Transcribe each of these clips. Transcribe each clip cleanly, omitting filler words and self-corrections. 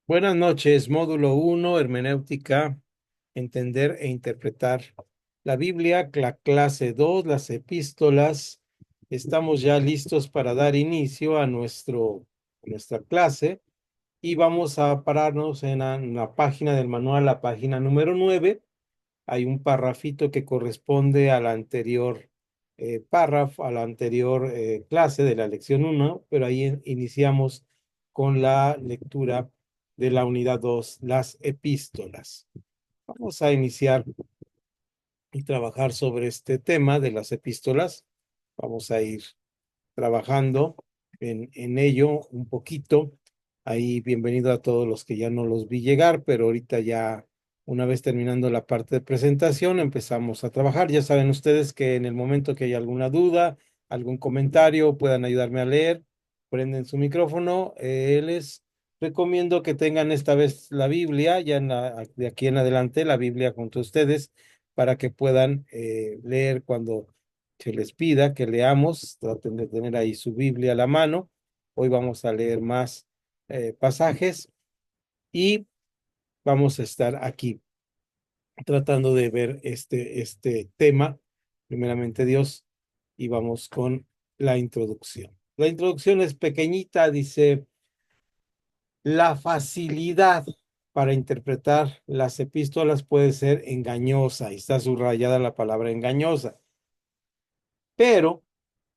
Buenas noches, módulo uno, hermenéutica, entender e interpretar la Biblia, la clase 2, las epístolas. Estamos ya listos para dar inicio a nuestra clase y vamos a pararnos en la página del manual, la página número 9. Hay un parrafito que corresponde a la anterior párrafo, a la anterior clase de la lección uno, pero ahí iniciamos con la lectura de la unidad 2, las epístolas. Vamos a iniciar y trabajar sobre este tema de las epístolas. Vamos a ir trabajando en ello un poquito. Ahí bienvenido a todos los que ya no los vi llegar, pero ahorita ya, una vez terminando la parte de presentación, empezamos a trabajar. Ya saben ustedes que en el momento que haya alguna duda, algún comentario, puedan ayudarme a leer, prenden su micrófono. Les recomiendo que tengan esta vez la Biblia, ya de aquí en adelante, la Biblia junto a ustedes, para que puedan leer cuando se les pida que leamos. Traten de tener ahí su Biblia a la mano. Hoy vamos a leer más pasajes y vamos a estar aquí tratando de ver este tema, primeramente Dios, y vamos con la introducción. La introducción es pequeñita, dice: la facilidad para interpretar las epístolas puede ser engañosa, y está subrayada la palabra engañosa, pero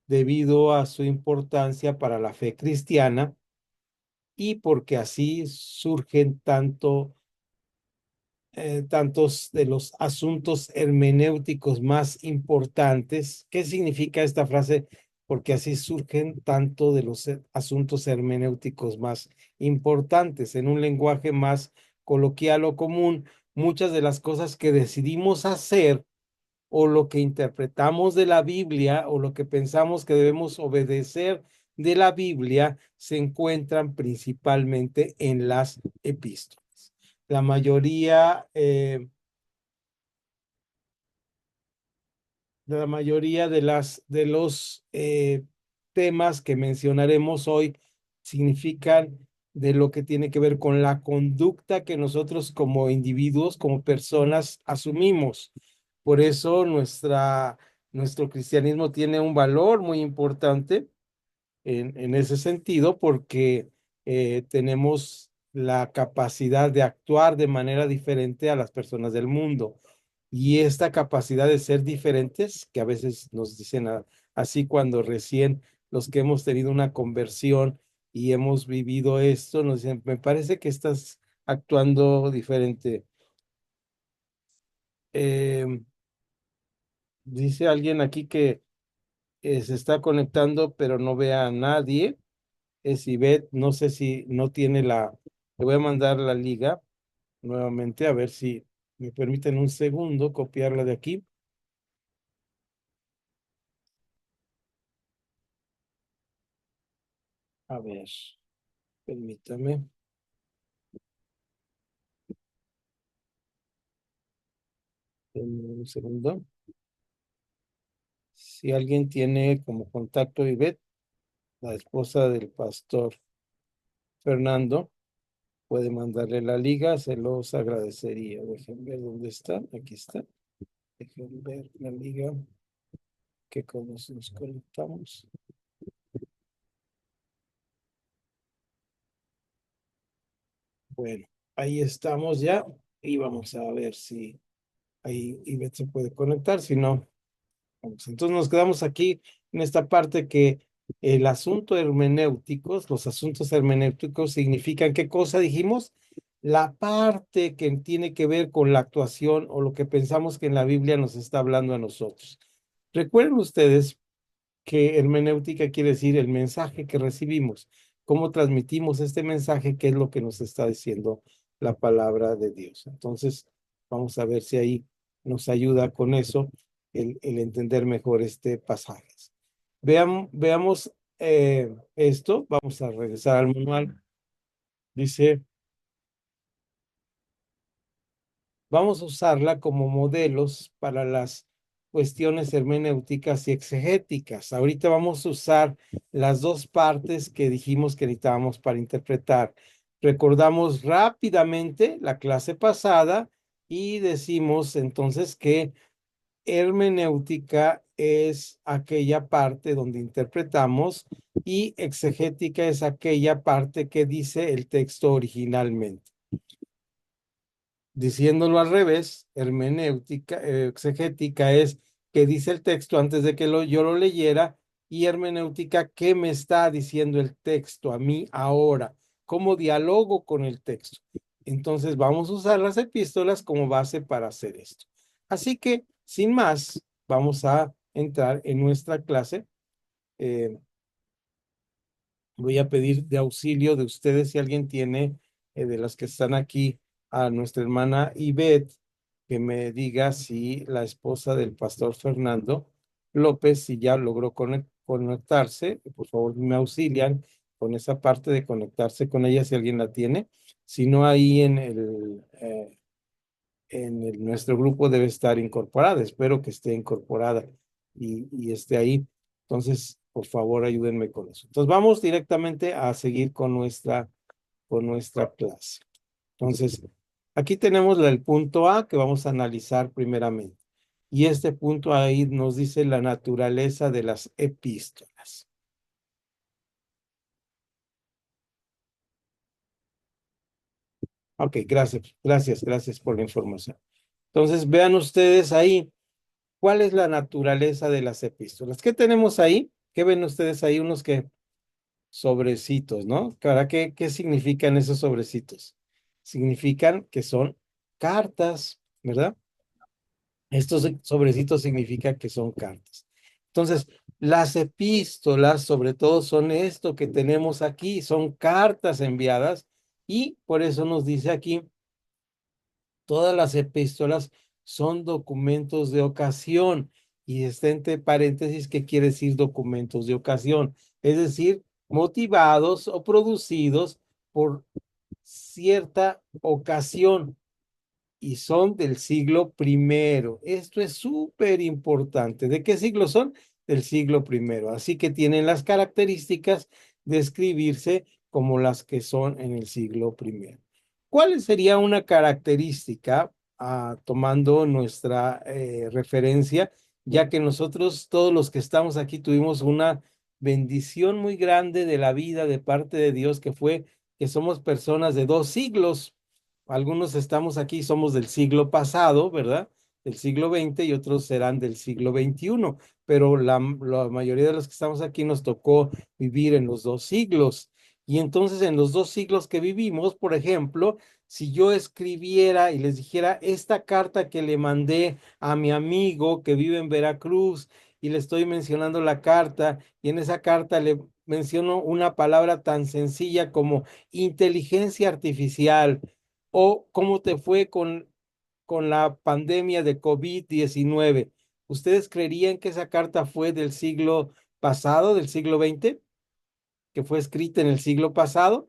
debido a su importancia para la fe cristiana y porque así surgen tantos de los asuntos hermenéuticos más importantes. ¿Qué significa esta frase? Porque así surgen tanto de los asuntos hermenéuticos más importantes. En un lenguaje más coloquial o común, muchas de las cosas que decidimos hacer o lo que interpretamos de la Biblia o lo que pensamos que debemos obedecer de la Biblia se encuentran principalmente en las epístolas. La mayoría, de los temas que mencionaremos hoy significan de lo que tiene que ver con la conducta que nosotros como individuos, como personas, asumimos. Por eso nuestro cristianismo tiene un valor muy importante en ese sentido, porque tenemos la capacidad de actuar de manera diferente a las personas del mundo. Y esta capacidad de ser diferentes, que a veces nos dicen así cuando recién los que hemos tenido una conversión y hemos vivido esto, nos dicen: me parece que estás actuando diferente. Eh, Dice alguien aquí que se está conectando, pero no ve a nadie. Es Ivette, no sé si no tiene le voy a mandar la liga nuevamente, a ver si me permiten un segundo copiarla de aquí. A ver, permítame. Un segundo. Si alguien tiene como contacto a Ivette, la esposa del pastor Fernando, puede mandarle la liga, se los agradecería. Dejen ver dónde está. Aquí está. Dejen ver la liga que con nos conectamos. Bueno, ahí estamos ya y vamos a ver si ahí Ivette se puede conectar. Si no, vamos. Entonces nos quedamos aquí en esta parte que el asunto hermenéuticos, los asuntos hermenéuticos significan, ¿qué cosa dijimos? La parte que tiene que ver con la actuación o lo que pensamos que en la Biblia nos está hablando a nosotros. Recuerden ustedes que hermenéutica quiere decir el mensaje que recibimos, cómo transmitimos este mensaje, qué es lo que nos está diciendo la palabra de Dios. Entonces, vamos a ver si ahí nos ayuda con eso el entender mejor este pasaje. Veamos esto. Vamos a regresar al manual. Dice: vamos a usarla como modelos para las cuestiones hermenéuticas y exegéticas. Ahorita vamos a usar las dos partes que dijimos que necesitábamos para interpretar. Recordamos rápidamente la clase pasada y decimos entonces que hermenéutica es aquella parte donde interpretamos y exegética es aquella parte que dice el texto originalmente. Diciéndolo al revés, hermenéutica, exegética es que dice el texto antes de que yo lo leyera, y hermenéutica, ¿qué me está diciendo el texto a mí ahora? ¿Cómo dialogo con el texto? Entonces vamos a usar las epístolas como base para hacer esto. Así que, sin más, vamos a entrar en nuestra clase. Eh, Voy a pedir de auxilio de ustedes si alguien tiene, de las que están aquí, a nuestra hermana Ivette, que me diga si la esposa del pastor Fernando López, si ya logró conectarse. Por favor, me auxilian con esa parte de conectarse con ella si alguien la tiene. Si no, ahí nuestro grupo debe estar incorporada. Espero que esté incorporada y esté ahí. Entonces, por favor, ayúdenme con eso. Entonces, vamos directamente a seguir con nuestra clase. Entonces, aquí tenemos el punto A que vamos a analizar primeramente. Y este punto ahí nos dice la naturaleza de las epístolas. Ok, gracias por la información. Entonces, vean ustedes ahí. ¿Cuál es la naturaleza de las epístolas? ¿Qué tenemos ahí? ¿Qué ven ustedes ahí? Unos que sobrecitos, ¿no? Ahora, ¿qué significan esos sobrecitos? Significan que son cartas, ¿verdad? Estos sobrecitos significan que son cartas. Entonces, las epístolas, sobre todo, son esto que tenemos aquí, son cartas enviadas y por eso nos dice aquí todas las epístolas son documentos de ocasión y está entre paréntesis que quiere decir documentos de ocasión, es decir, motivados o producidos por cierta ocasión y son del siglo primero. Esto es súper importante. ¿De qué siglo son? Del siglo primero. Así que tienen las características de escribirse como las que son en el siglo primero. ¿Cuál sería una característica, tomando nuestra referencia, ya que nosotros, todos los que estamos aquí, tuvimos una bendición muy grande de la vida de parte de Dios, que fue que somos personas de dos siglos? Algunos estamos aquí, somos del siglo pasado, ¿verdad? Del siglo XX y otros serán del siglo XXI, pero la mayoría de los que estamos aquí nos tocó vivir en los dos siglos. Y entonces en los dos siglos que vivimos, por ejemplo, si yo escribiera y les dijera esta carta que le mandé a mi amigo que vive en Veracruz y le estoy mencionando la carta y en esa carta le menciono una palabra tan sencilla como inteligencia artificial, o cómo te fue con la pandemia de COVID-19. ¿Ustedes creerían que esa carta fue del siglo pasado, del siglo XX, que fue escrita en el siglo pasado?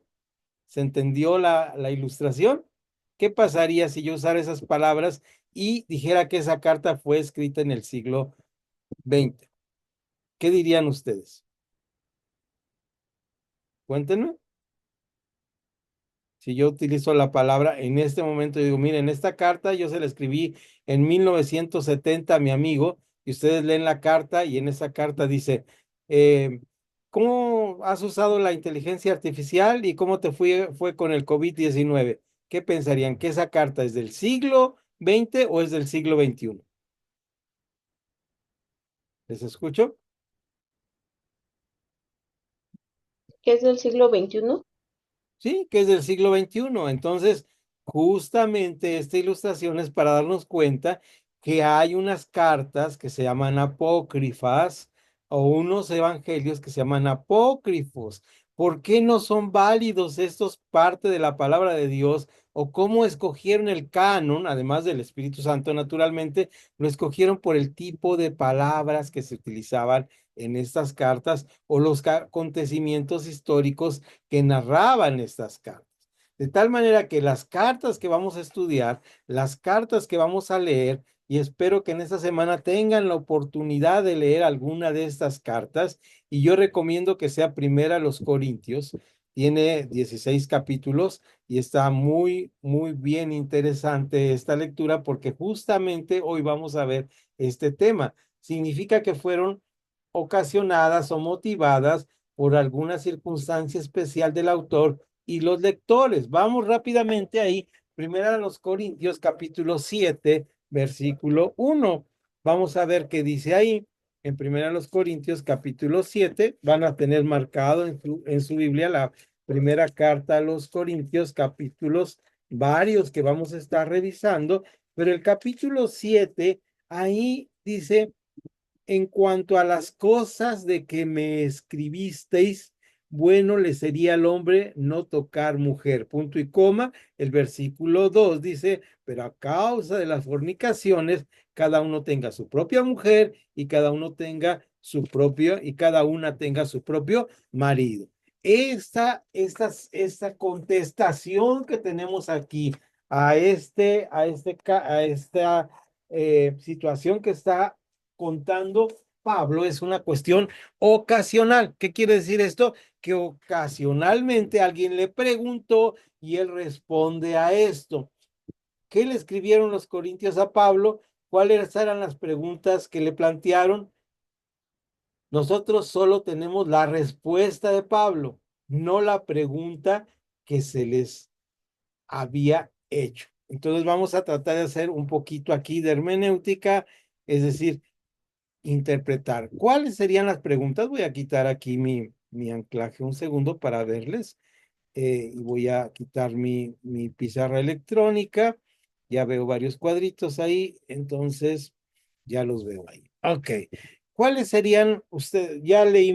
¿Se entendió la ilustración? ¿Qué pasaría si yo usara esas palabras y dijera que esa carta fue escrita en el siglo XX? ¿Qué dirían ustedes? Cuéntenme. Si yo utilizo la palabra en este momento, digo, miren, esta carta yo se la escribí en 1970 a mi amigo, y ustedes leen la carta y en esa carta dice, ¿cómo has usado la inteligencia artificial y cómo fue con el COVID-19? ¿Qué pensarían? ¿Que esa carta es del siglo XX o es del siglo XXI? ¿Les escucho? Que es del siglo XXI. Sí, que es del siglo XXI. Entonces, justamente esta ilustración es para darnos cuenta que hay unas cartas que se llaman apócrifas o unos evangelios que se llaman apócrifos. ¿Por qué no son válidos estos parte de la palabra de Dios? ¿O cómo escogieron el canon, además del Espíritu Santo, naturalmente, lo escogieron por el tipo de palabras que se utilizaban en estas cartas o los acontecimientos históricos que narraban estas cartas? De tal manera que las cartas que vamos a estudiar, las cartas que vamos a leer, y espero que en esta semana tengan la oportunidad de leer alguna de estas cartas, y yo recomiendo que sea primera los Corintios, tiene 16 capítulos y está muy, muy bien interesante esta lectura porque justamente hoy vamos a ver este tema. Significa que fueron ocasionadas o motivadas por alguna circunstancia especial del autor y los lectores. Vamos rápidamente ahí. Primera a los Corintios, capítulo 7, versículo 1. Vamos a ver qué dice ahí. En Primera a los Corintios, capítulo 7, van a tener marcado en su Biblia la primera carta a los Corintios, capítulos varios que vamos a estar revisando, pero el capítulo 7, ahí dice, en cuanto a las cosas de que me escribisteis, bueno le sería al hombre no tocar mujer. Punto y coma. El versículo 2 dice, pero a causa de las fornicaciones, cada uno tenga su propia mujer y cada uno tenga su propio, y cada una tenga su propio marido. Esta contestación que tenemos aquí a esta situación que está contando Pablo es una cuestión ocasional. ¿Qué quiere decir esto? Que ocasionalmente alguien le preguntó y él responde a esto. ¿Qué le escribieron los corintios a Pablo? ¿Cuáles eran las preguntas que le plantearon? Nosotros solo tenemos la respuesta de Pablo, no la pregunta que se les había hecho. Entonces vamos a tratar de hacer un poquito aquí de hermenéutica, es decir, interpretar. ¿Cuáles serían las preguntas? Voy a quitar aquí mi anclaje un segundo para verles. Y voy a quitar mi pizarra electrónica. Ya veo varios cuadritos ahí, entonces ya los veo ahí. Ok. ¿Cuáles serían, usted, ya leí,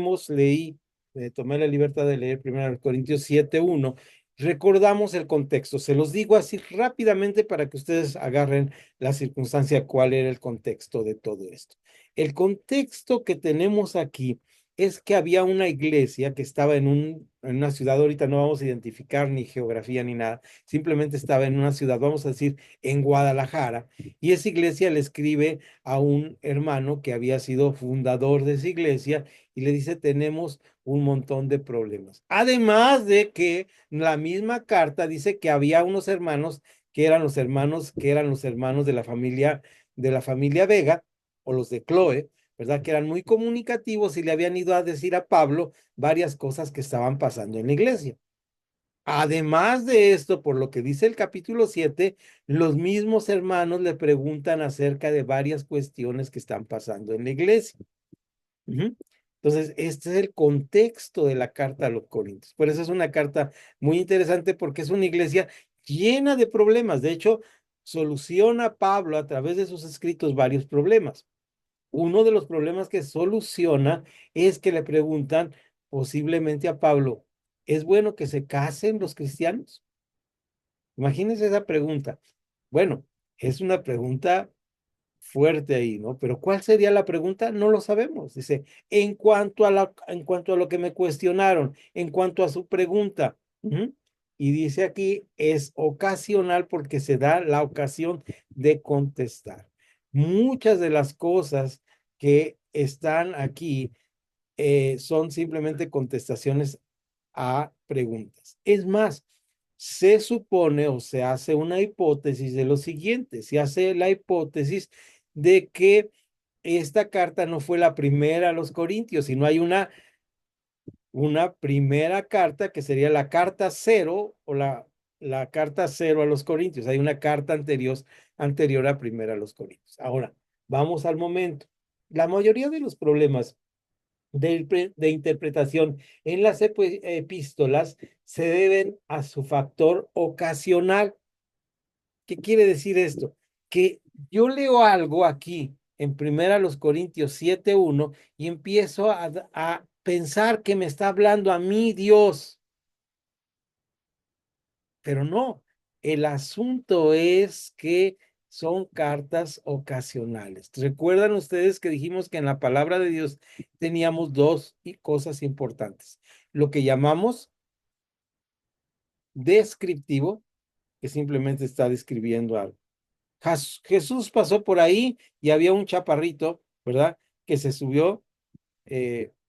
tomé la libertad de leer primero Corintios 7:1. Recordamos el contexto, se los digo así rápidamente para que ustedes agarren la circunstancia, cuál era el contexto de todo esto. El contexto que tenemos aquí es que había una iglesia que estaba en una ciudad, ahorita no vamos a identificar ni geografía ni nada, simplemente estaba en una ciudad, vamos a decir, en Guadalajara, y esa iglesia le escribe a un hermano que había sido fundador de esa iglesia y le dice, tenemos un montón de problemas. Además de que la misma carta dice que había unos hermanos que eran los hermanos de la familia Vega o los de Chloe, ¿verdad? Que eran muy comunicativos y le habían ido a decir a Pablo varias cosas que estaban pasando en la iglesia. Además de esto, por lo que dice el capítulo 7, los mismos hermanos le preguntan acerca de varias cuestiones que están pasando en la iglesia. Ujú. Entonces, este es el contexto de la carta a los Corintios. Por eso es una carta muy interesante porque es una iglesia llena de problemas. De hecho, soluciona Pablo a través de sus escritos varios problemas. Uno de los problemas que soluciona es que le preguntan posiblemente a Pablo, ¿es bueno que se casen los cristianos? Imagínense esa pregunta. Bueno, es una pregunta fuerte ahí, ¿no? Pero ¿cuál sería la pregunta? No lo sabemos. Dice, en cuanto a lo que me cuestionaron, en cuanto a su pregunta, y dice aquí, es ocasional porque se da la ocasión de contestar. Muchas de las cosas que están aquí son simplemente contestaciones a preguntas. Es más, se supone o se hace una hipótesis de lo siguiente, se hace la hipótesis de que esta carta no fue la primera a los Corintios, sino hay una primera carta que sería la carta cero o la carta cero a los Corintios. Hay una carta anterior a primera a los Corintios. Ahora, vamos al momento. La mayoría de los problemas de interpretación en las epístolas se deben a su factor ocasional. ¿Qué quiere decir esto? Que yo leo algo aquí en primera los Corintios 7:1 y empiezo a pensar que me está hablando a mí Dios, pero no. El asunto es que son cartas ocasionales. ¿Recuerdan ustedes que dijimos que en la palabra de Dios teníamos dos cosas importantes? Lo que llamamos descriptivo, que simplemente está describiendo algo. Jesús pasó por ahí y había un chaparrito, ¿verdad? Que se subió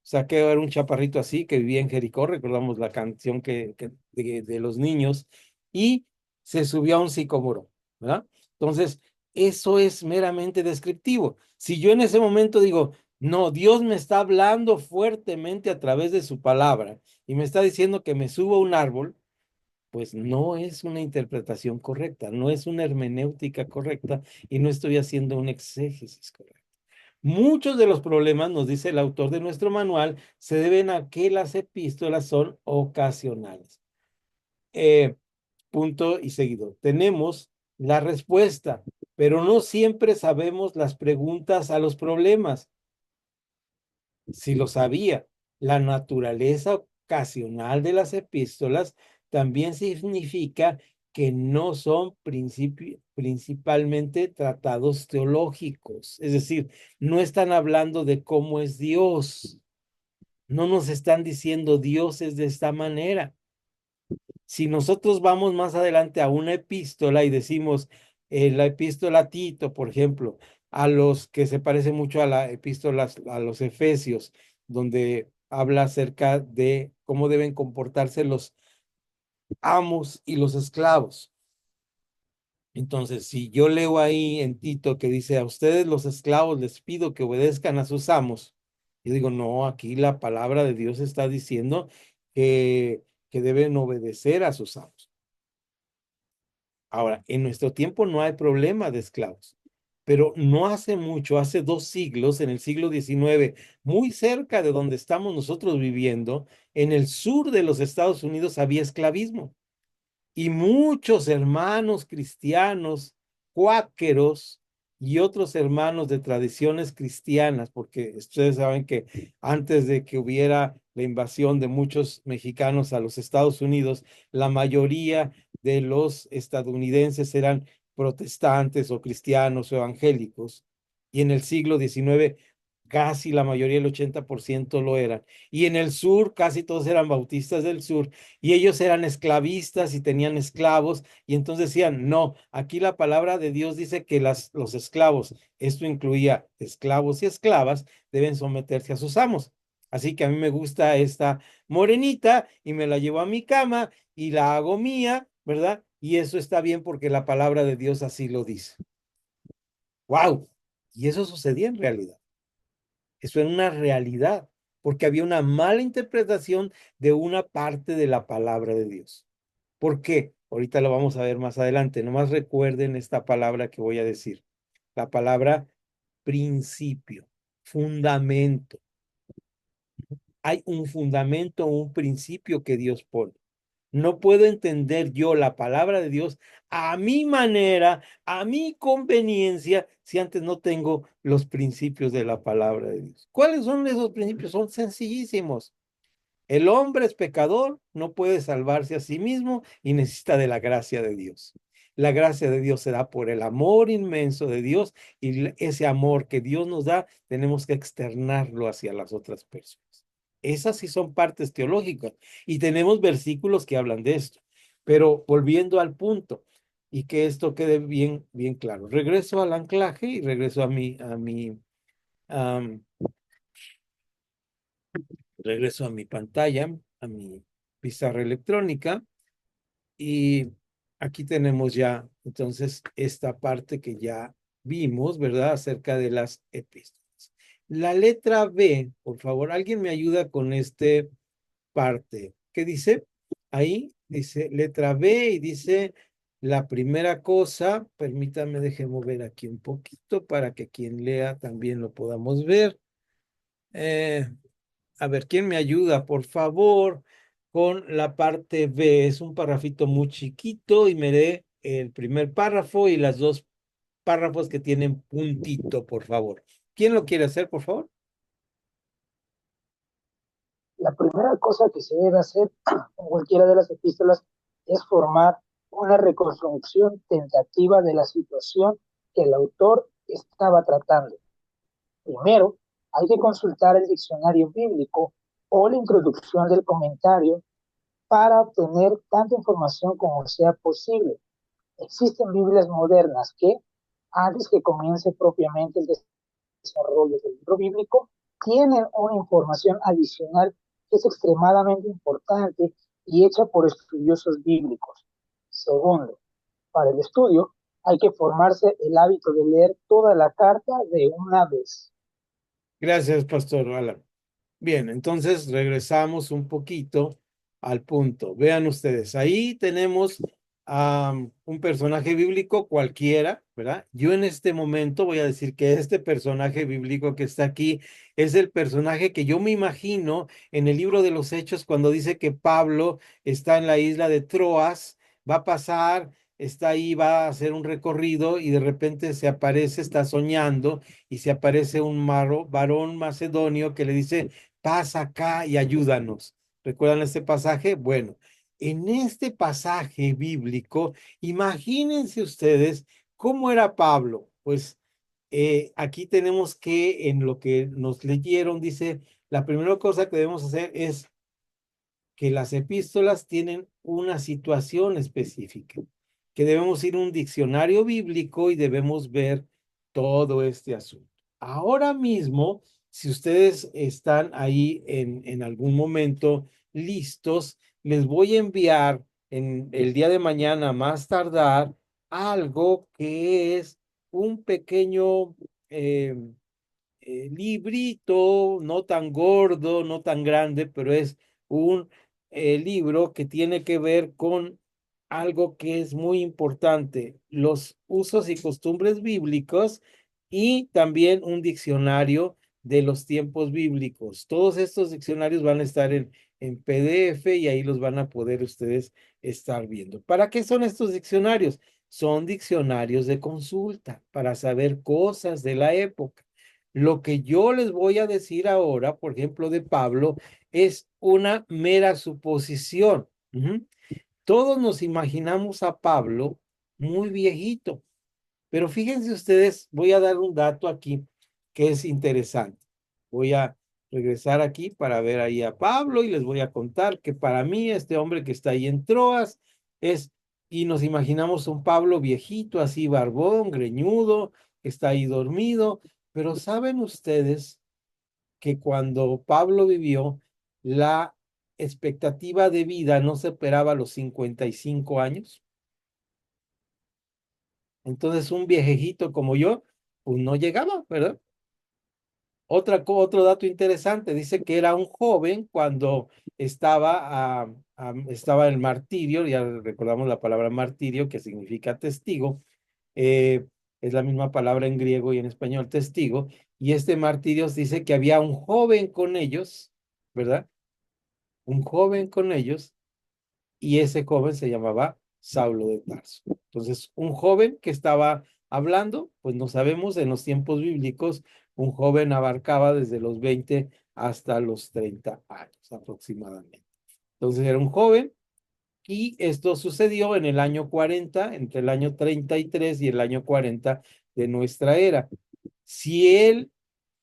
sea, que era un chaparrito así que vivía en Jericó, recordamos la canción de los niños, y se subió a un sicómoro, ¿verdad? Entonces, eso es meramente descriptivo. Si yo en ese momento digo, no, Dios me está hablando fuertemente a través de su palabra y me está diciendo que me suba a un árbol, pues no es una interpretación correcta, no es una hermenéutica correcta y no estoy haciendo un exégesis correcto. Muchos de los problemas, nos dice el autor de nuestro manual, se deben a que las epístolas son ocasionales. Eh, Punto y seguido. Tenemos la respuesta, pero no siempre sabemos las preguntas a los problemas. Si lo sabía, la naturaleza ocasional de las epístolas también significa que no son principalmente tratados teológicos, es decir, no están hablando de cómo es Dios, no nos están diciendo Dios es de esta manera. Si nosotros vamos más adelante a una epístola y decimos la epístola a Tito, por ejemplo, a los que se parece mucho a la epístola a los Efesios, donde habla acerca de cómo deben comportarse los amos y los esclavos. Entonces, si yo leo ahí en Tito que dice, a ustedes los esclavos les pido que obedezcan a sus amos, yo digo, no, aquí la palabra de Dios está diciendo que deben obedecer a sus amos. Ahora, en nuestro tiempo no hay problema de esclavos, pero no hace mucho, hace 2 siglos, en el siglo XIX, muy cerca de donde estamos nosotros viviendo, en el sur de los Estados Unidos había esclavismo. Y muchos hermanos cristianos, cuáqueros y otros hermanos de tradiciones cristianas, porque ustedes saben que antes de que hubiera la invasión de muchos mexicanos a los Estados Unidos, la mayoría de los estadounidenses eran protestantes o cristianos o evangélicos. Y en el siglo XIX casi la mayoría, el 80% lo eran. Y en el sur casi todos eran bautistas del sur y ellos eran esclavistas y tenían esclavos, y entonces decían, no, aquí la palabra de Dios dice que los esclavos, esto incluía esclavos y esclavas, deben someterse a sus amos. Así que a mí me gusta esta morenita y me la llevo a mi cama y la hago mía, ¿verdad? Y eso está bien porque la palabra de Dios así lo dice. ¡Wow! Y eso sucedía en realidad. Eso era una realidad, porque había una mala interpretación de una parte de la palabra de Dios. ¿Por qué? Ahorita lo vamos a ver más adelante. Nomás recuerden esta palabra que voy a decir. La palabra principio, fundamento. Hay un fundamento, un principio que Dios pone. No puedo entender yo la palabra de Dios a mi manera, a mi conveniencia, si antes no tengo los principios de la palabra de Dios. ¿Cuáles son esos principios? Son sencillísimos. El hombre es pecador, no puede salvarse a sí mismo y necesita de la gracia de Dios. La gracia de Dios se da por el amor inmenso de Dios y ese amor que Dios nos da, tenemos que externarlo hacia las otras personas. Esas sí son partes teológicas y tenemos versículos que hablan de esto. Pero volviendo al punto y que esto quede bien, bien claro. Regreso al anclaje y regreso am, regreso a mi pantalla, a mi pizarra electrónica y aquí tenemos ya entonces esta parte que ya vimos, ¿verdad? Acerca de las epístolas. La letra B, por favor, alguien me ayuda con este parte. ¿Qué dice? Ahí dice letra B y dice la primera cosa, permítame, deje mover aquí un poquito para que quien lea también lo podamos ver. Eh, a ver, ¿quién me ayuda, por favor, con la parte B? Es un parrafito muy chiquito y me dé el primer párrafo y las dos párrafos que tienen puntito, por favor. ¿Quién lo quiere hacer, por favor? La primera cosa que se debe hacer con cualquiera de las epístolas es formar una reconstrucción tentativa de la situación que el autor estaba tratando. Primero, hay que consultar el diccionario bíblico o la introducción del comentario para obtener tanta información como sea posible. Existen Biblias modernas que, antes que comience propiamente el desarrollo del libro bíblico, tienen una información adicional que es extremadamente importante y hecha por estudiosos bíblicos. Segundo, para el estudio hay que formarse el hábito de leer toda la carta de una vez. Gracias, Pastor Alan. Bien, entonces regresamos un poquito al punto. Vean ustedes, ahí tenemos a un personaje bíblico cualquiera, ¿verdad? Yo en este momento voy a decir que este personaje bíblico que está aquí es el personaje que yo me imagino en el libro de los Hechos cuando dice que Pablo está en la isla de Troas, va a pasar, está ahí, va a hacer un recorrido y de repente se aparece, está soñando y se aparece un varón macedonio que le dice, pasa acá y ayúdanos. ¿Recuerdan este pasaje? Bueno, en este pasaje bíblico, imagínense ustedes cómo era Pablo. Pues aquí tenemos que en lo que nos leyeron, dice, la primera cosa que debemos hacer es que las epístolas tienen una situación específica, que debemos ir a un diccionario bíblico y debemos ver todo este asunto. Ahora mismo, si ustedes están ahí en algún momento listos, les voy a enviar en el día de mañana, más tardar, algo que es un pequeño librito, no tan gordo, no tan grande, pero es un libro que tiene que ver con algo que es muy importante, los usos y costumbres bíblicos y también un diccionario de los tiempos bíblicos. Todos estos diccionarios van a estar en PDF y ahí los van a poder ustedes estar viendo. ¿Para qué son estos diccionarios? Son diccionarios de consulta para saber cosas de la época. Lo que yo les voy a decir ahora, por ejemplo, de Pablo, es una mera suposición. Todos nos imaginamos a Pablo muy viejito, pero fíjense ustedes, voy a dar un dato aquí que es interesante. Voy a regresar aquí para ver ahí a Pablo y les voy a contar que para mí este hombre que está ahí en Troas es, y nos imaginamos un Pablo viejito, así barbón, greñudo, que está ahí dormido, pero ¿saben ustedes que cuando Pablo vivió, la expectativa de vida no superaba los 55 años? Entonces un viejito como yo, pues no llegaba, ¿verdad? Otro dato interesante, dice que era un joven cuando estaba el martirio, ya recordamos la palabra martirio, que significa testigo, eh, es la misma palabra en griego y en español, testigo, y este martirio dice que había un joven con ellos, ¿verdad? Un joven con ellos, y ese joven se llamaba Saulo de Tarso. Entonces, un joven que estaba hablando, pues no sabemos, en los tiempos bíblicos, un joven abarcaba desde los 20 hasta los 30 años aproximadamente. Entonces era un joven y esto sucedió en el año 40, entre el año 33 y el año 40 de nuestra era. Si él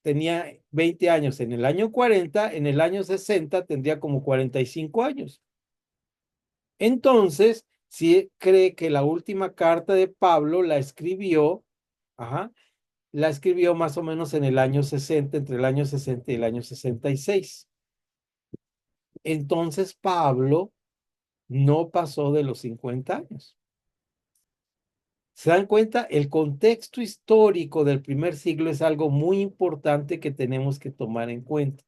tenía 20 años en el año 40, en el año 60 tendría como 45 años. Entonces, si cree que la última carta de Pablo la escribió, ajá, la escribió más o menos en el año 60, entre el año 60 y el año 66. Entonces, Pablo no pasó de los 50 años. ¿Se dan cuenta? El contexto histórico del primer siglo es algo muy importante que tenemos que tomar en cuenta.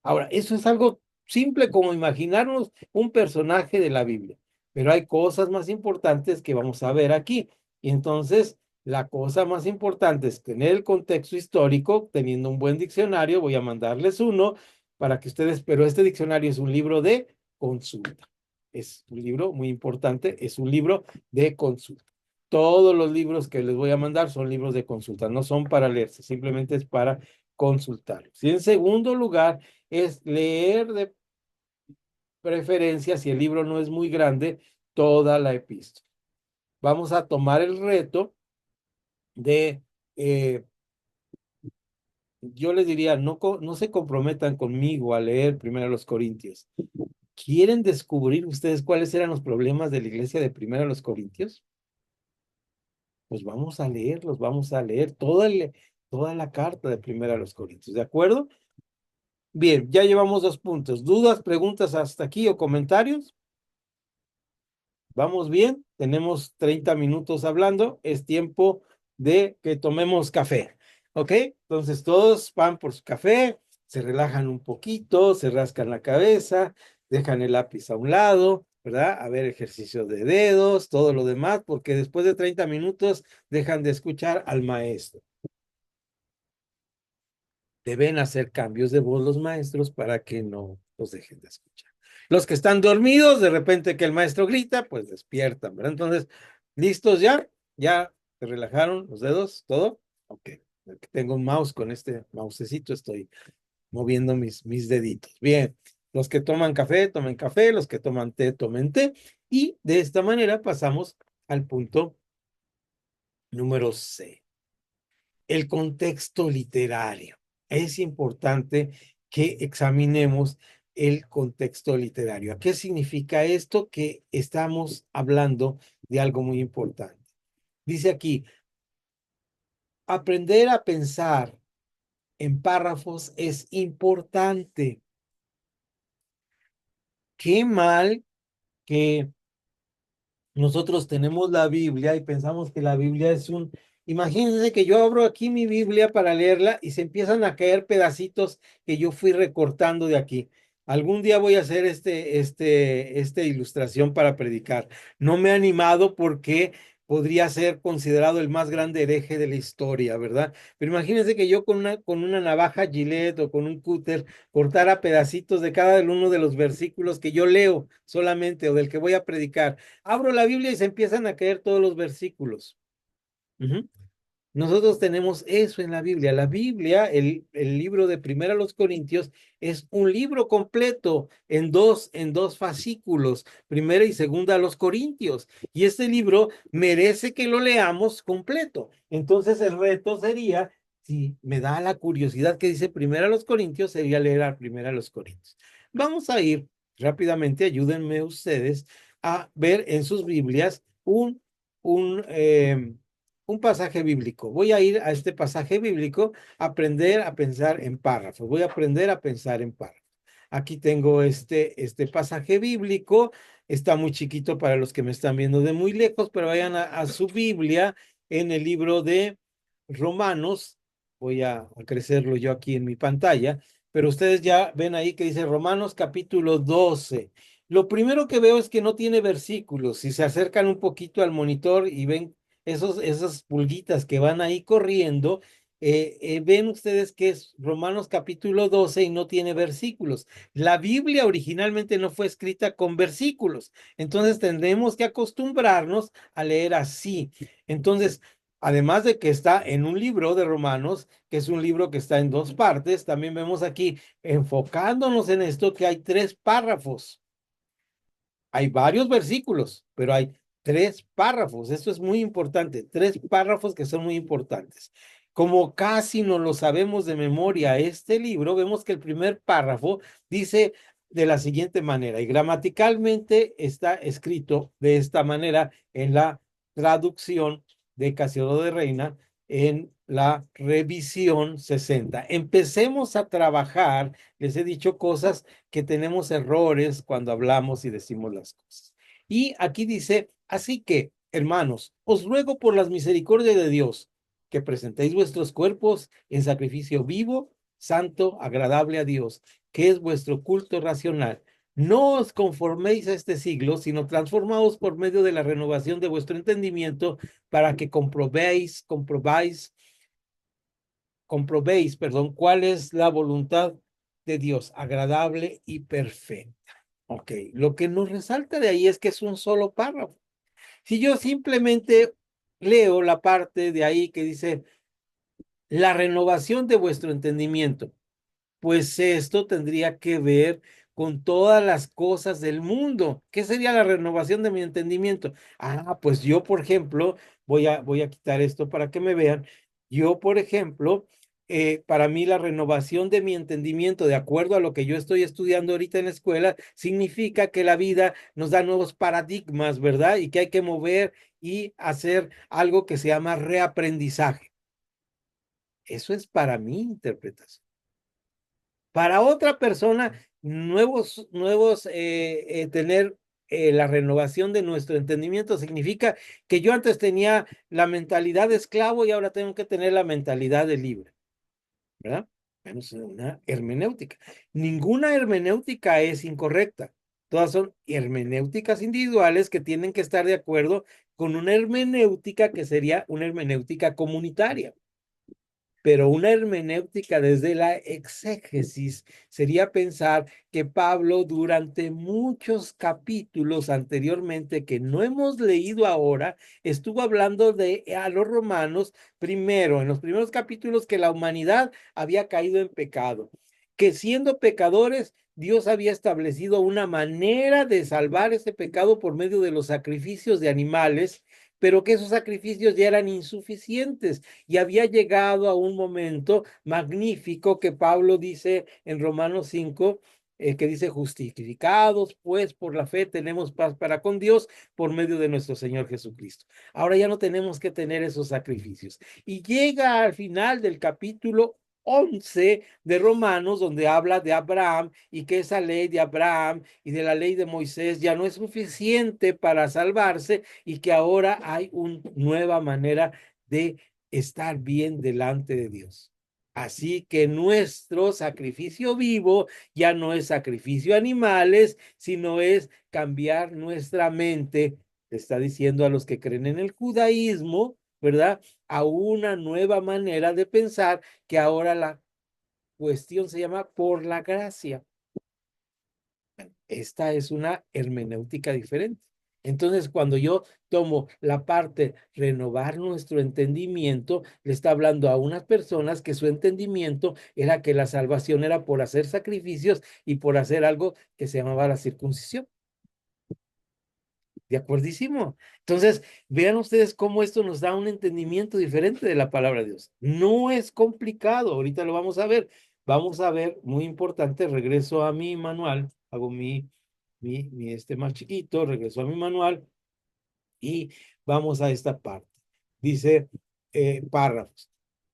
Ahora, eso es algo simple como imaginarnos un personaje de la Biblia, pero hay cosas más importantes que vamos a ver aquí. Y entonces, la cosa más importante es tener el contexto histórico, teniendo un buen diccionario, voy a mandarles uno para que ustedes, pero este diccionario es un libro de consulta. Es un libro muy importante, es un libro de consulta. Todos los libros que les voy a mandar son libros de consulta, no son para leerse, simplemente es para consultarlos. Y en segundo lugar, es leer de preferencia, si el libro no es muy grande, toda la epístola. Vamos a tomar el reto de, yo les diría, no se comprometan conmigo a leer primero los Corintios. ¿Quieren descubrir ustedes cuáles eran los problemas de la iglesia de primero los Corintios? Pues vamos a leerlos, vamos a leer toda la carta de primero a los Corintios, ¿de acuerdo? Bien, ya llevamos 2 puntos. ¿Dudas, preguntas hasta aquí o comentarios? ¿Vamos bien? Tenemos 30 minutos hablando. Es tiempo de que tomemos café. ¿Ok? Entonces todos van por su café, se relajan un poquito, se rascan la cabeza, dejan el lápiz a un lado, ¿verdad? A ver ejercicios de dedos, todo lo demás, porque después de 30 minutos dejan de escuchar al maestro. Deben hacer cambios de voz los maestros para que no los dejen de escuchar. Los que están dormidos, de repente que el maestro grita, pues despiertan, ¿verdad? Entonces, ¿listos ya? ¿Ya se relajaron los dedos? ¿Todo? Ok. Tengo un mouse, con este mousecito estoy moviendo mis deditos. Bien, los que toman café, tomen café, los que toman té, tomen té. Y de esta manera pasamos al punto número 6. El contexto literario. Es importante que examinemos el contexto literario. ¿Qué significa esto? Que estamos hablando de algo muy importante. Dice aquí, aprender a pensar en párrafos es importante. Qué mal que nosotros tenemos la Biblia y pensamos que la Biblia es un... Imagínense que yo abro aquí mi Biblia para leerla y se empiezan a caer pedacitos que yo fui recortando de aquí. Algún día voy a hacer esta ilustración para predicar. No me he animado porque podría ser considerado el más grande hereje de la historia, ¿verdad? Pero imagínense que yo con una navaja Gillette o con un cúter cortara pedacitos de cada uno de los versículos que yo leo solamente o del que voy a predicar. Abro la Biblia y se empiezan a caer todos los versículos. Ujú. Nosotros tenemos eso en la Biblia. La Biblia, el libro de Primera a los Corintios, es un libro completo en dos fascículos, Primera y Segunda a los Corintios. Y este libro merece que lo leamos completo. Entonces el reto sería, si me da la curiosidad que dice Primera a los Corintios, sería leer a Primera a los Corintios. Vamos a ir rápidamente, ayúdenme ustedes a ver en sus Biblias un, eh, un pasaje bíblico. Voy a ir a este pasaje bíblico, aprender a pensar en párrafos. Voy a aprender a pensar en párrafos. Aquí tengo este pasaje bíblico. Está muy chiquito para los que me están viendo de muy lejos, pero vayan a su Biblia en el libro de Romanos. Voy a crecerlo yo aquí en mi pantalla, pero ustedes ya ven ahí que dice Romanos capítulo 12. Lo primero que veo es que no tiene versículos. Si se acercan un poquito al monitor y ven esas pulguitas que van ahí corriendo, ven ustedes que es Romanos capítulo 12 y no tiene versículos. La Biblia originalmente no fue escrita con versículos, entonces tendremos que acostumbrarnos a leer así. Entonces, además de que está en un libro de Romanos, que es un libro que está en 2 partes, también vemos aquí, enfocándonos en esto, que hay 3 párrafos. Hay varios versículos, pero hay 3 párrafos. Esto es muy importante. 3 párrafos que son muy importantes. Como casi no lo sabemos de memoria este libro, vemos que el primer párrafo dice de la siguiente manera, y gramaticalmente está escrito de esta manera en la traducción de Casiodoro de Reina en la revisión 60. Empecemos a trabajar. Les he dicho cosas que tenemos errores cuando hablamos y decimos las cosas. Y aquí dice, así que, hermanos, os ruego por las misericordias de Dios que presentéis vuestros cuerpos en sacrificio vivo, santo, agradable a Dios, que es vuestro culto racional. No os conforméis a este siglo, sino transformaos por medio de la renovación de vuestro entendimiento para que comprobéis, cuál es la voluntad de Dios, agradable y perfecta. Ok, lo que nos resalta de ahí es que es un solo párrafo. Si yo simplemente leo la parte de ahí que dice la renovación de vuestro entendimiento, pues esto tendría que ver con todas las cosas del mundo. ¿Qué sería la renovación de mi entendimiento? Ah, pues yo, por ejemplo, voy a quitar esto para que me vean. Yo, por ejemplo, para mí la renovación de mi entendimiento, de acuerdo a lo que yo estoy estudiando ahorita en la escuela, significa que la vida nos da nuevos paradigmas, ¿verdad? Y que hay que mover y hacer algo que se llama reaprendizaje. Eso es para mi interpretación. Para otra persona, tener la renovación de nuestro entendimiento significa que yo antes tenía la mentalidad de esclavo y ahora tengo que tener la mentalidad de libre, ¿verdad? Bueno, es una hermenéutica. Ninguna hermenéutica es incorrecta. Todas son hermenéuticas individuales que tienen que estar de acuerdo con una hermenéutica que sería una hermenéutica comunitaria. Pero una hermenéutica desde la exégesis sería pensar que Pablo durante muchos capítulos anteriormente que no hemos leído ahora, estuvo hablando a los romanos primero, en los primeros capítulos, que la humanidad había caído en pecado, que siendo pecadores, Dios había establecido una manera de salvar ese pecado por medio de los sacrificios de animales, pero que esos sacrificios ya eran insuficientes y había llegado a un momento magnífico que Pablo dice en Romanos 5, que dice, justificados pues por la fe tenemos paz para con Dios por medio de nuestro Señor Jesucristo. Ahora ya no tenemos que tener esos sacrificios. Y llega al final del capítulo 11 de Romanos, donde habla de Abraham y que esa ley de Abraham y de la ley de Moisés ya no es suficiente para salvarse y que ahora hay una nueva manera de estar bien delante de Dios. Así que nuestro sacrificio vivo ya no es sacrificio a animales, sino es cambiar nuestra mente, está diciendo a los que creen en el judaísmo, ¿verdad? A una nueva manera de pensar, que ahora la cuestión se llama por la gracia. Esta es una hermenéutica diferente. Entonces, cuando yo tomo la parte renovar nuestro entendimiento, le está hablando a unas personas que su entendimiento era que la salvación era por hacer sacrificios y por hacer algo que se llamaba la circuncisión. ¿De acuerdísimo? Entonces, vean ustedes cómo esto nos da un entendimiento diferente de la palabra de Dios. No es complicado, ahorita lo vamos a ver. Vamos a ver, muy importante, regreso a mi manual, hago este más chiquito, regreso a mi manual y vamos a esta parte. Dice párrafos.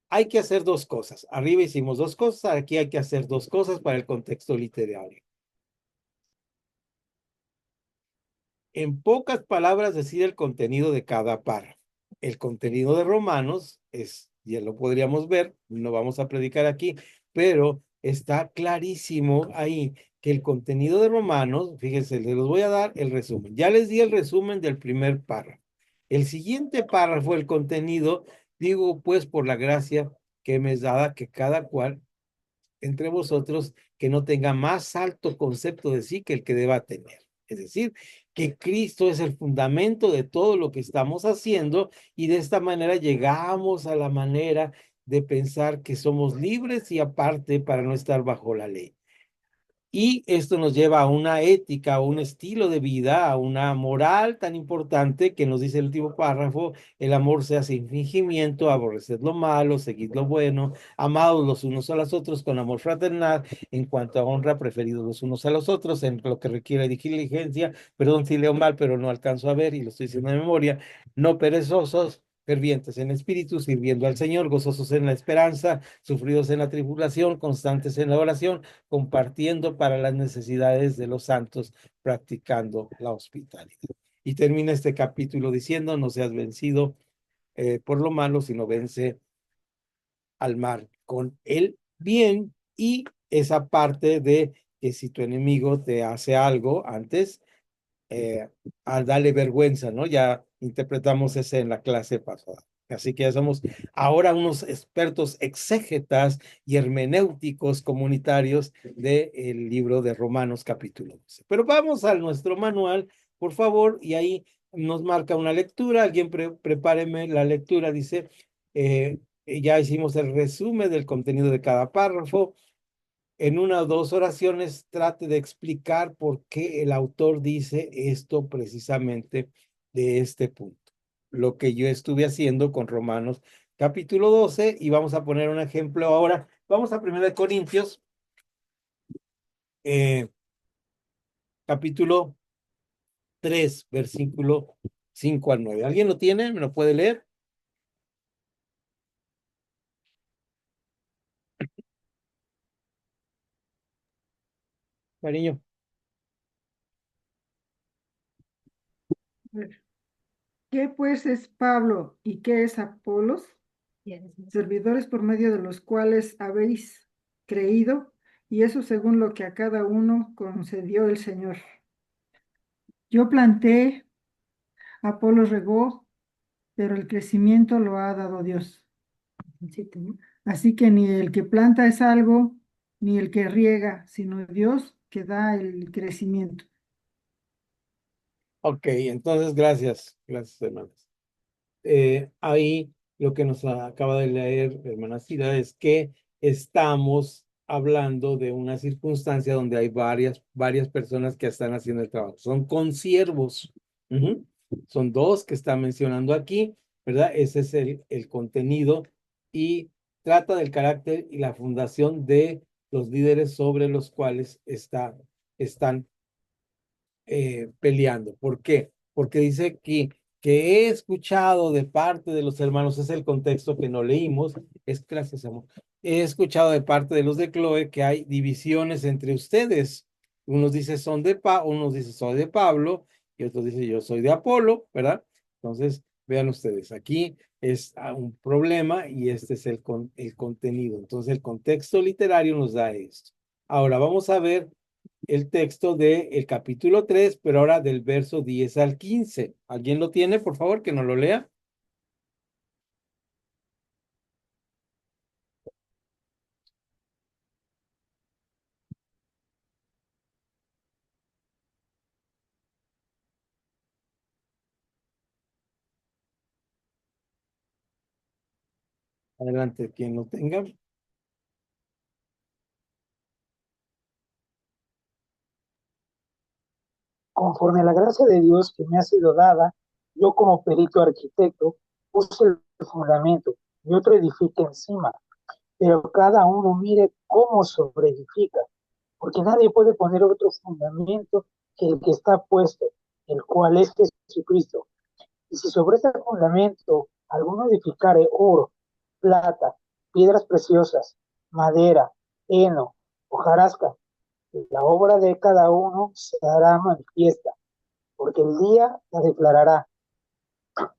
Hay que hacer dos cosas. Arriba hicimos dos cosas, aquí hay que hacer dos cosas para el contexto literario. En pocas palabras, decir el contenido de cada párrafo. El contenido de Romanos es, ya lo podríamos ver, no vamos a predicar aquí, pero está clarísimo ahí que el contenido de Romanos, fíjense, les los voy a dar el resumen. Ya les di el resumen del primer párrafo. El siguiente párrafo, el contenido, digo pues por la gracia que me es dada, que cada cual entre vosotros que no tenga más alto concepto de sí que el que deba tener. Es decir, que Cristo es el fundamento de todo lo que estamos haciendo y de esta manera llegamos a la manera de pensar que somos libres y aparte para no estar bajo la ley. Y esto nos lleva a una ética, a un estilo de vida, a una moral tan importante que nos dice el último párrafo: el amor se hace sin fingimiento, aborreced lo malo, seguid lo bueno, amados los unos a los otros con amor fraternal, en cuanto a honra, preferidos los unos a los otros, en lo que requiere diligencia, perdón si leo mal, pero no alcanzo a ver y lo estoy diciendo de memoria, no perezosos, fervientes en espíritu, sirviendo al Señor, gozosos en la esperanza, sufridos en la tribulación, constantes en la oración, compartiendo para las necesidades de los santos, practicando la hospitalidad. Y termina este capítulo diciendo: no seas vencido por lo malo, sino vence al mal con el bien. Y esa parte de que si tu enemigo te hace algo antes, al darle vergüenza, ¿no? Ya interpretamos ese en la clase pasada. Así que ya somos ahora unos expertos exégetas y hermenéuticos comunitarios del libro de Romanos capítulo 12. Pero vamos a nuestro manual, por favor, y ahí nos marca una lectura. Alguien prepáreme la lectura, dice, ya hicimos el resumen del contenido de cada párrafo. En una o dos oraciones trate de explicar por qué el autor dice esto precisamente de este punto. Lo que yo estuve haciendo con Romanos capítulo 12, y vamos a poner un ejemplo ahora. Vamos a 1 Corintios, capítulo 3, versículo 5 al 9. ¿Alguien lo tiene? ¿Me lo puede leer? cariño. ¿Qué pues es Pablo y qué es Apolos? Servidores por medio de los cuales habéis creído, y eso según lo que a cada uno concedió el Señor. Yo planté, Apolos regó, pero el crecimiento lo ha dado Dios. Así que ni el que planta es algo, ni el que riega, sino Dios que da el crecimiento. Ok, entonces gracias, hermanas. Ahí lo que nos acaba de leer, hermana Cira, es que estamos hablando de una circunstancia donde hay varias personas que están haciendo el trabajo. Son consiervos. Ujú. Son dos que está mencionando aquí, ¿verdad? Ese es el contenido y trata del carácter y la fundación de los líderes sobre los cuales están peleando. ¿Por qué? Porque dice que he escuchado de parte de los hermanos, es el contexto que no leímos, es gracias, amor. He escuchado de parte de los de Chloe que hay divisiones entre ustedes. Unos dicen unos dicen soy de Pablo y otros dicen yo soy de Apolo, ¿verdad? Entonces, vean ustedes, aquí es un problema y este es el contenido. Entonces, el contexto literario nos da esto. Ahora vamos a ver el texto del capítulo 3, pero ahora del verso 10 al 15. ¿Alguien lo tiene, por favor, que nos lo lea? Adelante, quien lo tenga. Conforme a la gracia de Dios que me ha sido dada, yo como perito arquitecto puse el fundamento y otro edifica encima, pero cada uno mire cómo sobreedifica, porque nadie puede poner otro fundamento que el que está puesto, el cual es Jesucristo. Y si sobre ese fundamento alguno edificare oro, plata, piedras preciosas, madera, heno, hojarasca, la obra de cada uno se hará manifiesta, porque el día la declarará,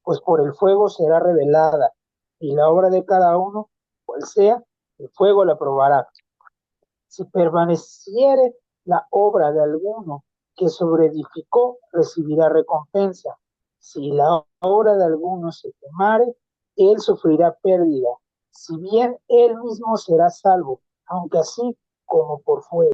pues por el fuego será revelada, y la obra de cada uno, cual sea, el fuego la probará. Si permaneciere la obra de alguno que sobreedificó, recibirá recompensa. Si la obra de alguno se quemare, él sufrirá pérdida, si bien él mismo será salvo, aunque así como por fuego.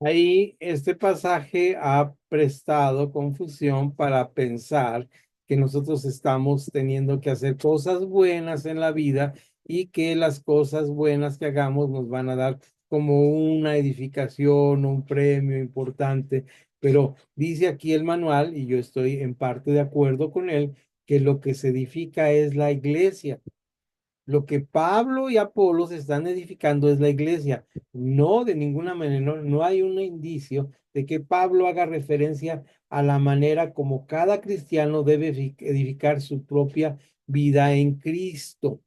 Ahí este pasaje ha prestado confusión para pensar que nosotros estamos teniendo que hacer cosas buenas en la vida y que las cosas buenas que hagamos nos van a dar como una edificación, un premio importante. Pero dice aquí el manual, y yo estoy en parte de acuerdo con él, que lo que se edifica es la iglesia. Lo que Pablo y Apolos están edificando es la iglesia. No, de ninguna manera, no hay un indicio de que Pablo haga referencia a la manera como cada cristiano debe edificar su propia vida en Cristo.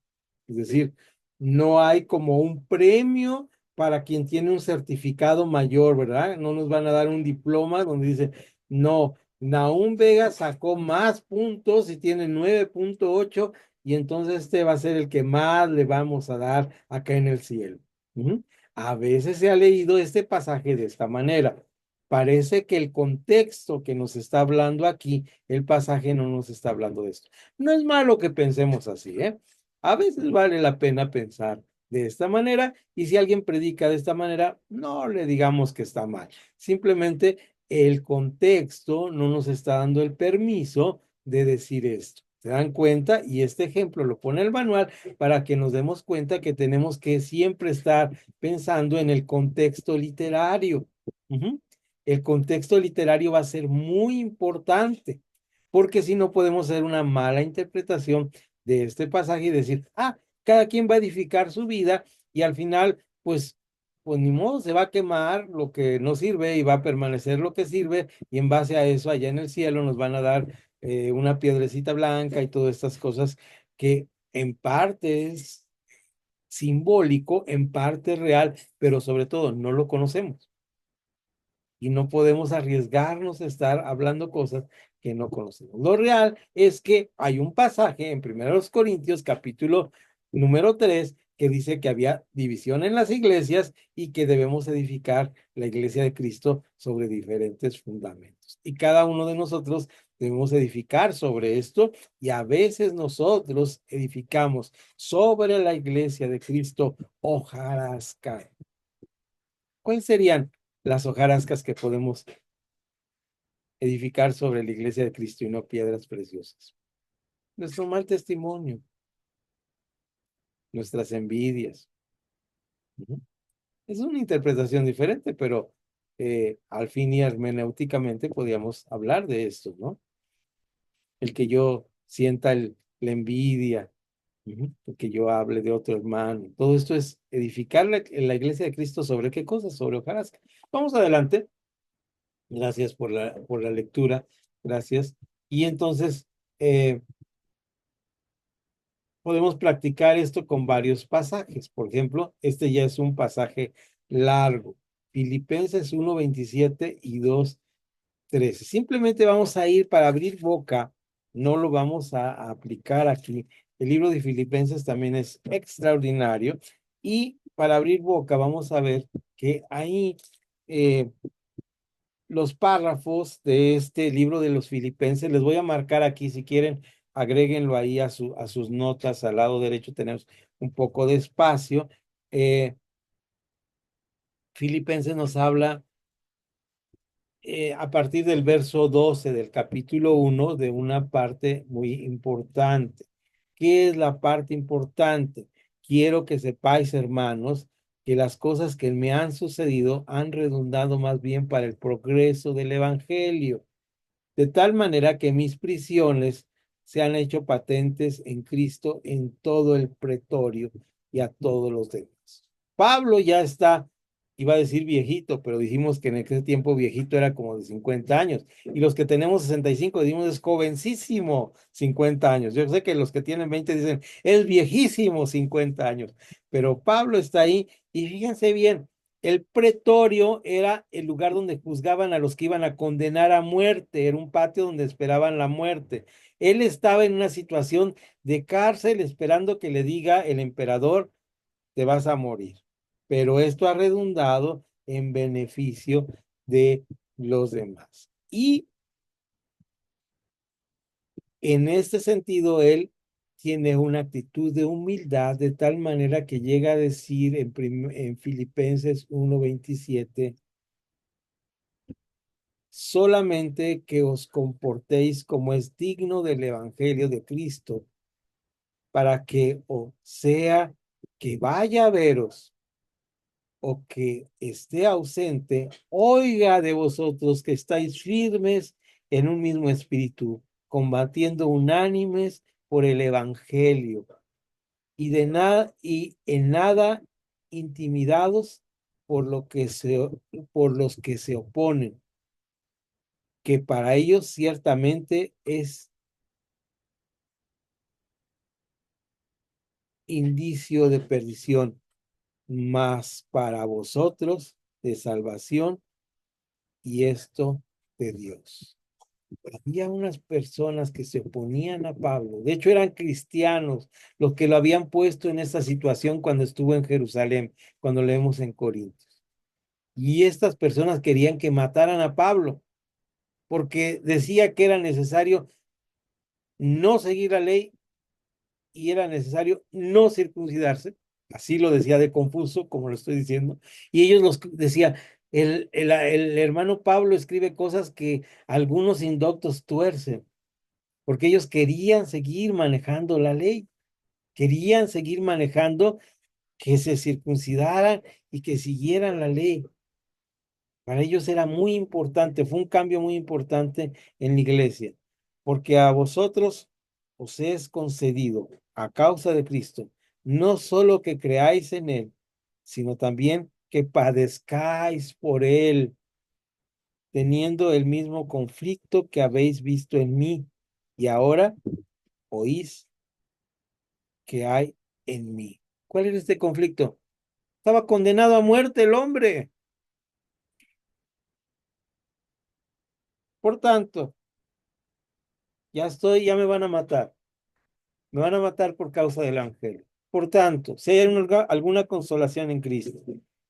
Es decir, no hay como un premio para quien tiene un certificado mayor, ¿verdad? No nos van a dar un diploma donde dice, no, Nahum Vega sacó más puntos y tiene 9.8 y entonces este va a ser el que más le vamos a dar acá en el cielo. Ujú. A veces se ha leído este pasaje de esta manera. Parece que el contexto que nos está hablando aquí, el pasaje no nos está hablando de esto. No es malo que pensemos así, ¿eh? A veces vale la pena pensar de esta manera y si alguien predica de esta manera, no le digamos que está mal. Simplemente el contexto no nos está dando el permiso de decir esto. ¿Se dan cuenta? Y este ejemplo lo pone el manual para que nos demos cuenta que tenemos que siempre estar pensando en el contexto literario. Ujú. El contexto literario va a ser muy importante, porque si no podemos hacer una mala interpretación de este pasaje y decir, cada quien va a edificar su vida y al final, pues ni modo, se va a quemar lo que no sirve y va a permanecer lo que sirve y en base a eso allá en el cielo nos van a dar una piedrecita blanca y todas estas cosas que en parte es simbólico, en parte es real, pero sobre todo no lo conocemos. y no podemos arriesgarnos a estar hablando cosas que no conocemos. Lo real es que hay un pasaje en 1 Corintios capítulo número 3 que dice que había división en las iglesias y que debemos edificar la iglesia de Cristo sobre diferentes fundamentos. Y cada uno de nosotros debemos edificar sobre esto, y a veces nosotros edificamos sobre la iglesia de Cristo hojarasca. ¿Cuáles serían las hojarascas que podemos edificar sobre la iglesia de Cristo y no piedras preciosas? Nuestro mal testimonio, nuestras envidias. Ujú. Es una interpretación diferente, pero al fin y hermenéuticamente podríamos hablar de esto, ¿no? El que yo sienta la envidia, el que yo hable de otro hermano. Todo esto es edificar la iglesia de Cristo sobre qué cosas, sobre hojarasca. Vamos adelante. Gracias por la lectura. Gracias. Y entonces, eh, podemos practicar esto con varios pasajes. Por ejemplo, este ya es un pasaje largo. Filipenses 1:27 y 2:13. Simplemente vamos a ir para abrir boca, no lo vamos a aplicar aquí. El libro de Filipenses también es extraordinario. Y para abrir boca vamos a ver que ahí los párrafos de este libro de los Filipenses, les voy a marcar aquí, si quieren, agréguenlo ahí a sus notas, al lado derecho tenemos un poco de espacio. Filipenses nos habla a partir del verso 12 del capítulo 1 de una parte muy importante. ¿Qué es la parte importante? Quiero que sepáis, hermanos, que las cosas que me han sucedido han redundado más bien para el progreso del evangelio, de tal manera que mis prisiones se han hecho patentes en Cristo en todo el pretorio y a todos los demás. Pablo ya está, iba a decir viejito, pero dijimos que en ese tiempo viejito era como de 50 años. Y los que tenemos 65 decimos es jovencísimo, 50 años. Yo sé que los que tienen 20 dicen es viejísimo, 50 años. Pero Pablo está ahí y fíjense bien, el pretorio era el lugar donde juzgaban a los que iban a condenar a muerte, era un patio donde esperaban la muerte. Él estaba en una situación de cárcel esperando que le diga el emperador, te vas a morir. Pero esto ha redundado en beneficio de los demás. Y en este sentido, él tiene una actitud de humildad de tal manera que llega a decir en Filipenses 1:27, solamente que os comportéis como es digno del Evangelio de Cristo, para que o sea que vaya a veros o que esté ausente, oiga de vosotros que estáis firmes en un mismo espíritu, combatiendo unánimes por el Evangelio, y de nada y en nada intimidados por los que se oponen, que para ellos ciertamente es indicio de perdición, mas para vosotros de salvación, y esto de Dios. Había unas personas que se oponían a Pablo, de hecho eran cristianos los que lo habían puesto en esta situación cuando estuvo en Jerusalén, cuando leemos en Corintios. Y estas personas querían que mataran a Pablo, porque decía que era necesario no seguir la ley y era necesario no circuncidarse. Así lo decía de confuso, como lo estoy diciendo. Y ellos los decían, el hermano Pablo escribe cosas que algunos indoctos tuercen, porque ellos querían seguir manejando la ley, querían seguir manejando que se circuncidaran y que siguieran la ley. Para ellos era muy importante, fue un cambio muy importante en la iglesia, porque a vosotros os es concedido a causa de Cristo, no solo que creáis en Él, sino también que padezcáis por Él, teniendo el mismo conflicto que habéis visto en mí, y ahora oís que hay en mí. ¿Cuál era este conflicto? Estaba condenado a muerte el hombre. Por tanto, ya me van a matar. Me van a matar por causa del Evangelio. Por tanto, si hay alguna consolación en Cristo,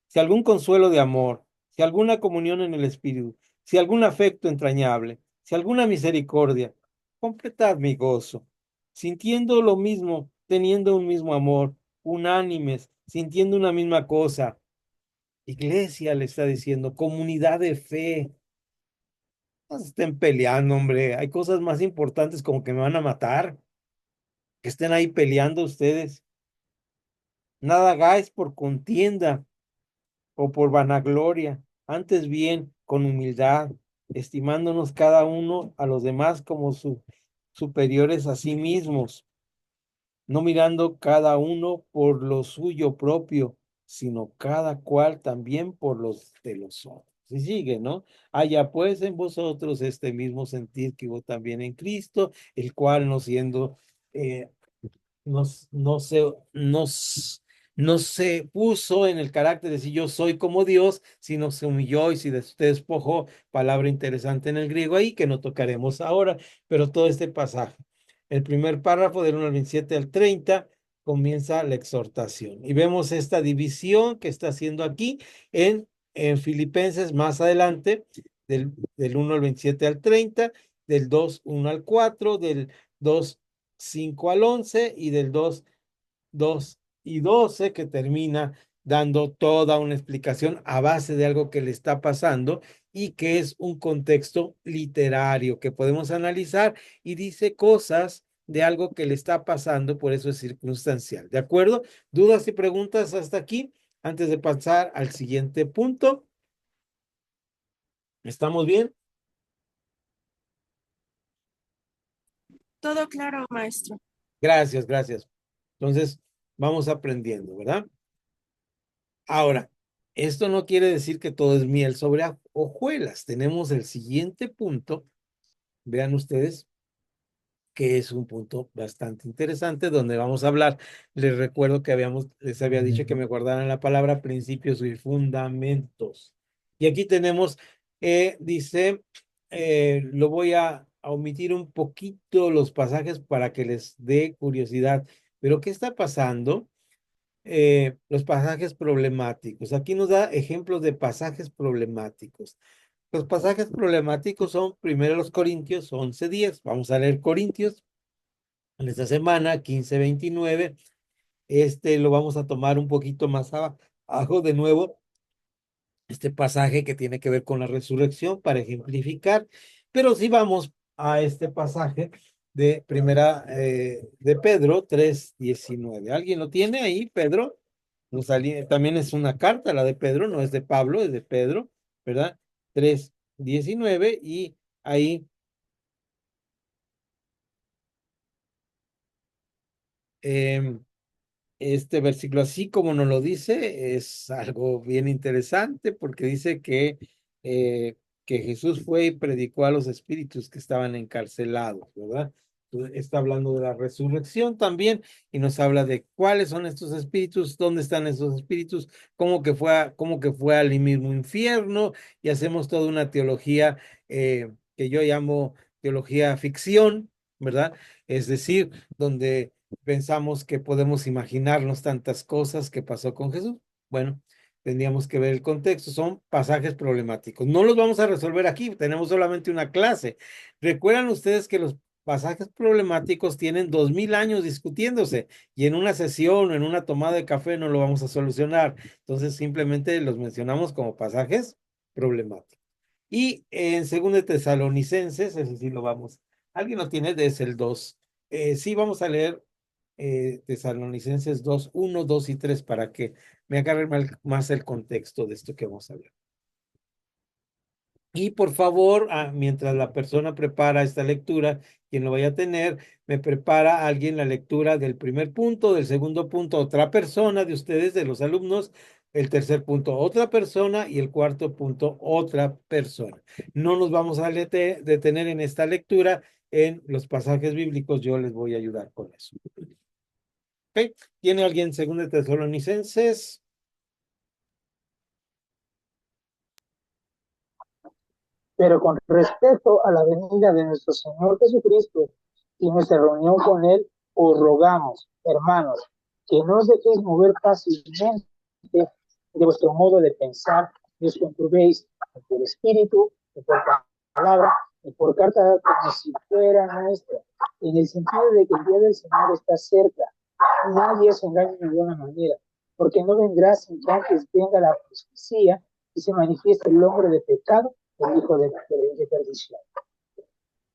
si algún consuelo de amor, si alguna comunión en el Espíritu, si algún afecto entrañable, si alguna misericordia, completad mi gozo, sintiendo lo mismo, teniendo un mismo amor, unánimes, sintiendo una misma cosa. Iglesia le está diciendo, comunidad de fe. No se estén peleando, hombre. Hay cosas más importantes como que me van a matar, que estén ahí peleando ustedes. Nada hagáis por contienda o por vanagloria, antes bien con humildad, estimándonos cada uno a los demás como superiores a sí mismos, no mirando cada uno por lo suyo propio, sino cada cual también por los de los otros. Y sigue, ¿no? Haya pues en vosotros este mismo sentir que hubo también en Cristo, el cual no siendo eh, no no se puso en el carácter de decir yo soy como Dios, sino se humilló y se despojó, palabra interesante en el griego ahí que no tocaremos ahora, pero todo este pasaje. El primer párrafo del 1 al 27 al 30 comienza la exhortación y vemos esta división que está haciendo aquí en Filipenses más adelante, del 1 al 27 al 30, del 2, 1 al 4, del 2 5 al 11 y del 2 2 y 12 que termina dando toda una explicación a base de algo que le está pasando y que es un contexto literario que podemos analizar y dice cosas de algo que le está pasando, por eso es circunstancial. ¿De acuerdo? ¿Dudas y preguntas hasta aquí? Antes de pasar al siguiente punto. ¿Estamos bien? Todo claro, maestro. Gracias, gracias. Entonces, vamos aprendiendo, ¿verdad? Ahora, esto no quiere decir que todo es miel sobre hojuelas. Tenemos el siguiente punto, vean ustedes, que es un punto bastante interesante donde vamos a hablar. Les recuerdo que les había dicho que me guardaran la palabra principios y fundamentos. Y aquí tenemos, dice, lo voy a omitir un poquito los pasajes para que les dé curiosidad. Pero, ¿qué está pasando? Los pasajes problemáticos. Aquí nos da ejemplos de pasajes problemáticos. Los pasajes problemáticos son primero los Corintios 11:10. Vamos a leer Corintios en esta semana 15:29. Este lo vamos a tomar un poquito más abajo de nuevo este pasaje que tiene que ver con la resurrección para ejemplificar, pero si vamos a este pasaje de primera de Pedro 3:19. ¿Alguien lo tiene ahí, Pedro? También es una carta la de Pedro, no es de Pablo, es de Pedro, ¿verdad? 3:19 y ahí em, este versículo, así como nos lo dice, es algo bien interesante porque dice eh, que Jesús fue y predicó a los espíritus que estaban encarcelados, ¿verdad? Entonces, está hablando de la resurrección también y nos habla de cuáles son estos espíritus, dónde están esos espíritus, cómo que fue al mismo infierno y hacemos toda una teología que yo llamo teología ficción, ¿verdad? Es decir, donde pensamos que podemos imaginarnos tantas cosas que pasó con Jesús. Bueno, tendríamos que ver el contexto. Son pasajes problemáticos. No los vamos a resolver aquí, tenemos solamente una clase. ¿Recuerdan ustedes que los pasajes problemáticos tienen 2000 años discutiéndose y en una sesión o en una tomada de café no lo vamos a solucionar? Entonces simplemente los mencionamos como pasajes problemáticos. Y en 2 Tesalonicenses, ese sí lo vamos. ¿Alguien lo tiene? Es el 2. Sí, vamos a leer Tesalonicenses 2 1 2 y 3 para que me agarre más el contexto de esto que vamos a hablar. Y por favor, mientras la persona prepara esta lectura, quien lo vaya a tener, me prepara alguien la lectura del primer punto, del segundo punto, otra persona de ustedes, de los alumnos, el tercer punto, otra persona y el cuarto punto, otra persona. No nos vamos a detener en esta lectura, en los pasajes bíblicos, yo les voy a ayudar con eso. ¿Ok? ¿Tiene alguien 2 Tesalonicenses? Pero con respecto a la venida de nuestro Señor Jesucristo y nuestra reunión con Él, os rogamos, hermanos, que no os dejéis mover fácilmente de vuestro modo de pensar, ni os conturbéis ni por espíritu, ni por palabra, ni por carta como si fuera nuestra, en el sentido de que el día del Señor está cerca. Nadie os engañe de ninguna manera, porque no vendrá sin que antes venga la justicia y se manifieste el hombre de pecado, el hijo de perdición.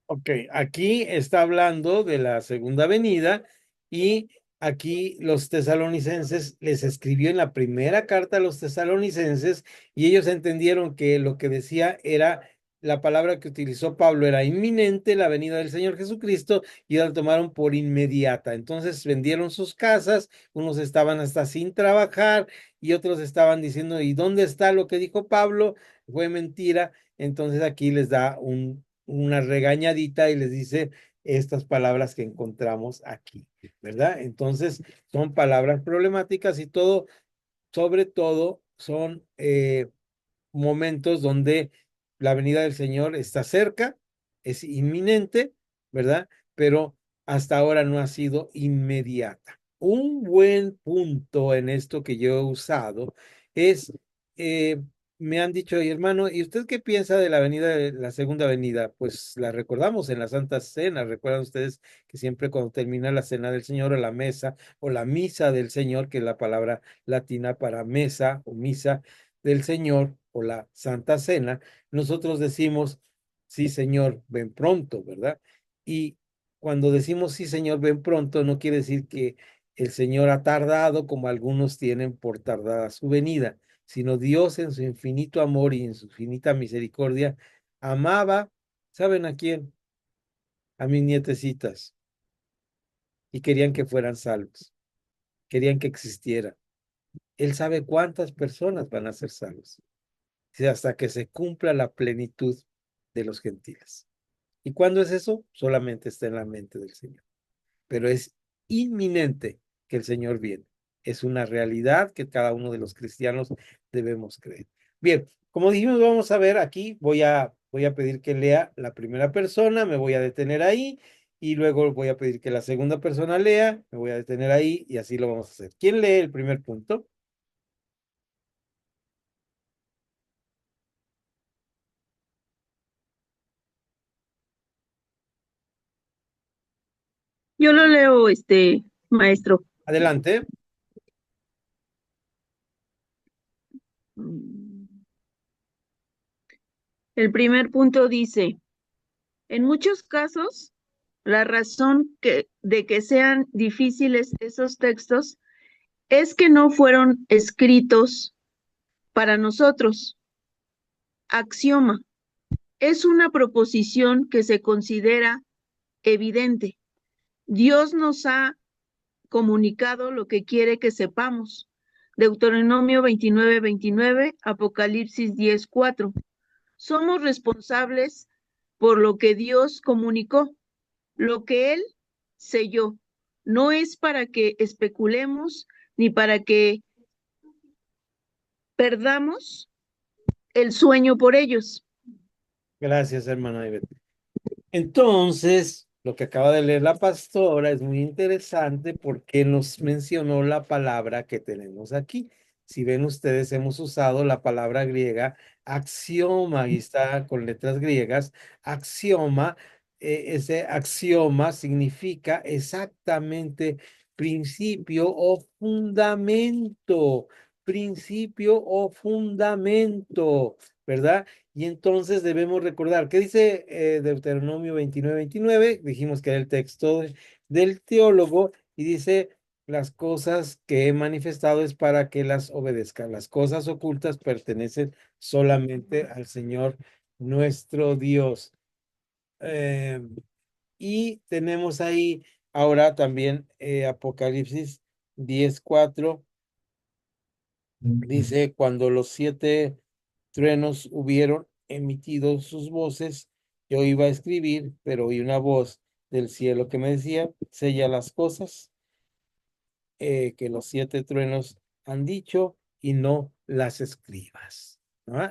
Ok, aquí está hablando de la segunda venida y aquí los tesalonicenses les escribió en la primera carta a los tesalonicenses y ellos entendieron que lo que decía era la palabra que utilizó Pablo era inminente, la venida del Señor Jesucristo, y la tomaron por inmediata. Entonces vendieron sus casas, unos estaban hasta sin trabajar y otros estaban diciendo, ¿y dónde está lo que dijo Pablo? Fue mentira. Entonces aquí les da una regañadita y les dice estas palabras que encontramos aquí, ¿verdad? Entonces son palabras problemáticas y todo, sobre todo, son momentos donde la venida del Señor está cerca, es inminente, ¿verdad? Pero hasta ahora no ha sido inmediata. Un buen punto en esto que yo he usado es, eh, me han dicho, hermano, ¿y usted qué piensa de la venida, de la segunda venida? Pues la recordamos en la Santa Cena. ¿Recuerdan ustedes que siempre cuando termina la cena del Señor o la mesa o la misa del Señor, que es la palabra latina para mesa o misa del Señor o la Santa Cena, nosotros decimos, sí, Señor, ven pronto, ¿verdad? Y cuando decimos, sí, Señor, ven pronto, no quiere decir que el Señor ha tardado como algunos tienen por tardada su venida, sino Dios en su infinito amor y en su infinita misericordia amaba, ¿saben a quién? A mis nietecitas y querían que fueran salvos, querían que existieran. Él sabe cuántas personas van a ser salvos, hasta que se cumpla la plenitud de los gentiles. ¿Y cuándo es eso? Solamente está en la mente del Señor. Pero es inminente que el Señor viene. Es una realidad que cada uno de los cristianos debemos creer. Bien, como dijimos, vamos a ver aquí, voy a pedir que lea la primera persona, me voy a detener ahí y luego voy a pedir que la segunda persona lea, me voy a detener ahí y así lo vamos a hacer. ¿Quién lee el primer punto? Yo lo leo, maestro. Adelante. El primer punto dice, en muchos casos, la razón de que sean difíciles esos textos es que no fueron escritos para nosotros. Axioma. Es una proposición que se considera evidente. Dios nos ha comunicado lo que quiere que sepamos. Deuteronomio 29:29, Apocalipsis 10:4. Somos responsables por lo que Dios comunicó, lo que Él selló. No es para que especulemos ni para que perdamos el sueño por ellos. Gracias, hermana Ivette. Entonces, lo que acaba de leer la pastora es muy interesante porque nos mencionó la palabra que tenemos aquí. Si ven ustedes, hemos usado la palabra griega axioma y está con letras griegas. Axioma, ese axioma significa exactamente principio o fundamento, ¿verdad? Y entonces debemos recordar, ¿qué dice Deuteronomio 29:29? Dijimos que era el texto del teólogo y dice, las cosas que he manifestado es para que las obedezcan. Las cosas ocultas pertenecen solamente al Señor nuestro Dios. Eh, y tenemos ahí ahora también Apocalipsis 10:4. Dice, cuando los 7 truenos hubieron emitido sus voces, yo iba a escribir, pero oí una voz del cielo que me decía, sella las cosas que los 7 truenos han dicho y no las escribas. ¿No?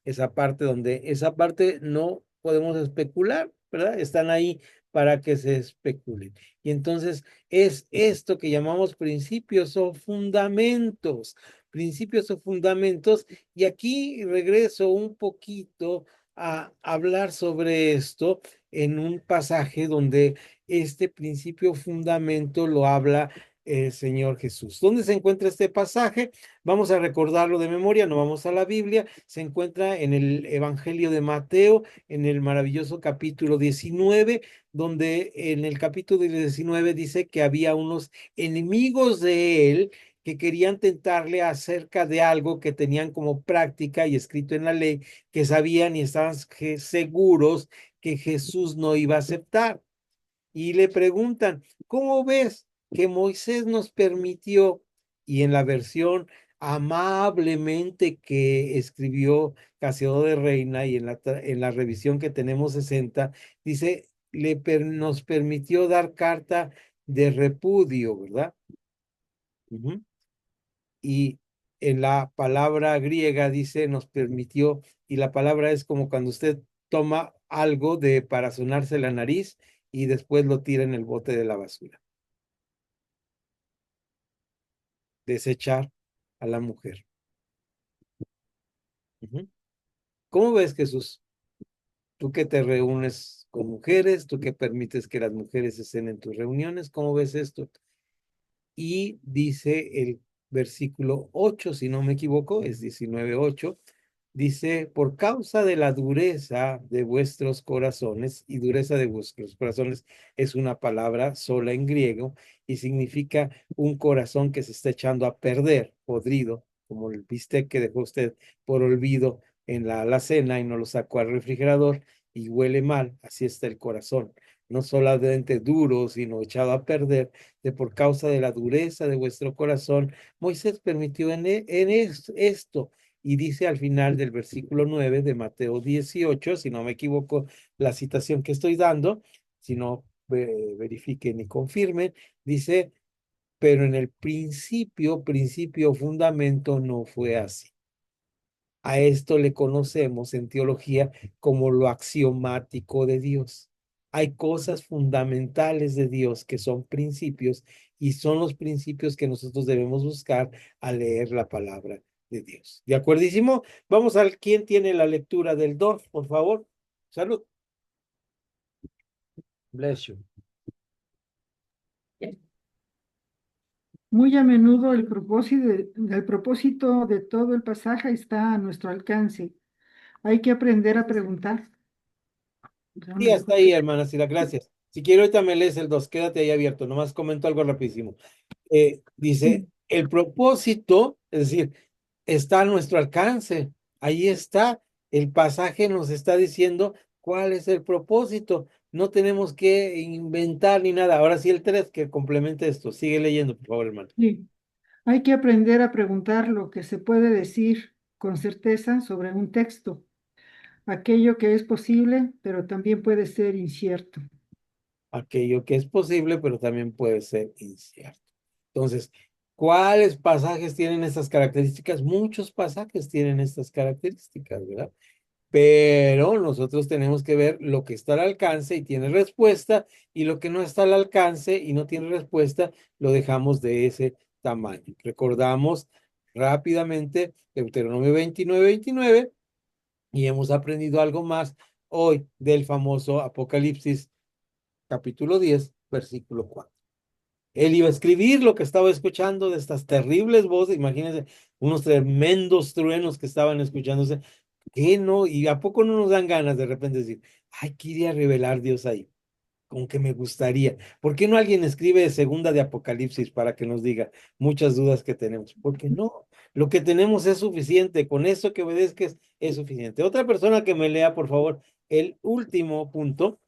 esa parte no podemos especular, ¿verdad? Están ahí para que se especulen. Y entonces es esto que llamamos principios o fundamentos, y aquí regreso un poquito a hablar sobre esto en un pasaje donde este principio fundamento lo habla el Señor Jesús. ¿Dónde se encuentra este pasaje? Vamos a recordarlo de memoria, no vamos a la Biblia. Se encuentra en el Evangelio de Mateo, en el maravilloso capítulo 19, donde en el capítulo 19 dice que había unos enemigos de él que querían tentarle acerca de algo que tenían como práctica y escrito en la ley, que sabían y estaban seguros que Jesús no iba a aceptar. Y le preguntan, ¿cómo ves que Moisés nos permitió? Y en la versión amablemente que escribió Casiodoro de Reina y en la revisión que tenemos 60, dice, nos permitió dar carta de repudio, ¿verdad? Ujú. Y en la palabra griega dice, nos permitió, y la palabra es como cuando usted toma algo para sonarse la nariz y después lo tira en el bote de la basura. Desechar a la mujer. Ujú. ¿Cómo ves, Jesús? Tú que te reúnes con mujeres, tú que permites que las mujeres estén en tus reuniones, ¿cómo ves esto? Y dice el versículo 8, si no me equivoco, es 19:8, dice, por causa de la dureza de vuestros corazones, y dureza de vuestros corazones es una palabra sola en griego, y significa un corazón que se está echando a perder, podrido, como el bistec que dejó usted por olvido en la alacena y no lo sacó al refrigerador y huele mal, así está el corazón, no solamente duro, sino echado a perder, de por causa de la dureza de vuestro corazón, Moisés permitió esto. Y dice al final del versículo 9 de Mateo 18, si no me equivoco, la citación que estoy dando, si no verifiquen y confirmen, dice, pero en el principio, fundamento no fue así. A esto le conocemos en teología como lo axiomático de Dios. Hay cosas fundamentales de Dios que son principios y son los principios que nosotros debemos buscar al leer la palabra de Dios. ¿De acuerdísimo? Vamos al quién tiene la lectura del 2, por favor. Salud. Bless you. Muy a menudo el propósito de todo el pasaje está a nuestro alcance. Hay que aprender a preguntar. Ya Sí, me hasta dijo ahí, que hermana Sila, gracias. Si quiero, ahorita me lees el 2, quédate ahí abierto, nomás comento algo rapidísimo. Dice, sí. el propósito, es decir, está a nuestro alcance. Ahí está. El pasaje nos está diciendo cuál es el propósito. No tenemos que inventar ni nada. Ahora sí el 3 que complemente esto. Sigue leyendo, por favor, hermano. Sí. Hay que aprender a preguntar lo que se puede decir con certeza sobre un texto, aquello que es posible, pero también puede ser incierto. Aquello que es posible, pero también puede ser incierto. Entonces, ¿cuáles pasajes tienen estas características? Muchos pasajes tienen estas características, ¿verdad? Pero nosotros tenemos que ver lo que está al alcance y tiene respuesta, y lo que no está al alcance y no tiene respuesta, lo dejamos de ese tamaño. Recordamos rápidamente Deuteronomio 29:29, y hemos aprendido algo más hoy del famoso Apocalipsis capítulo 10, versículo 4. Él iba a escribir lo que estaba escuchando de estas terribles voces, imagínense, unos tremendos truenos que estaban escuchándose. ¿Qué no? ¿Y a poco no nos dan ganas de repente decir, ay, quería revelar Dios ahí? Como que me gustaría. ¿Por qué no alguien escribe segunda de Apocalipsis para que nos diga muchas dudas que tenemos? Porque no, lo que tenemos es suficiente, con eso que obedezcas es suficiente. Otra persona que me lea, por favor, el último punto.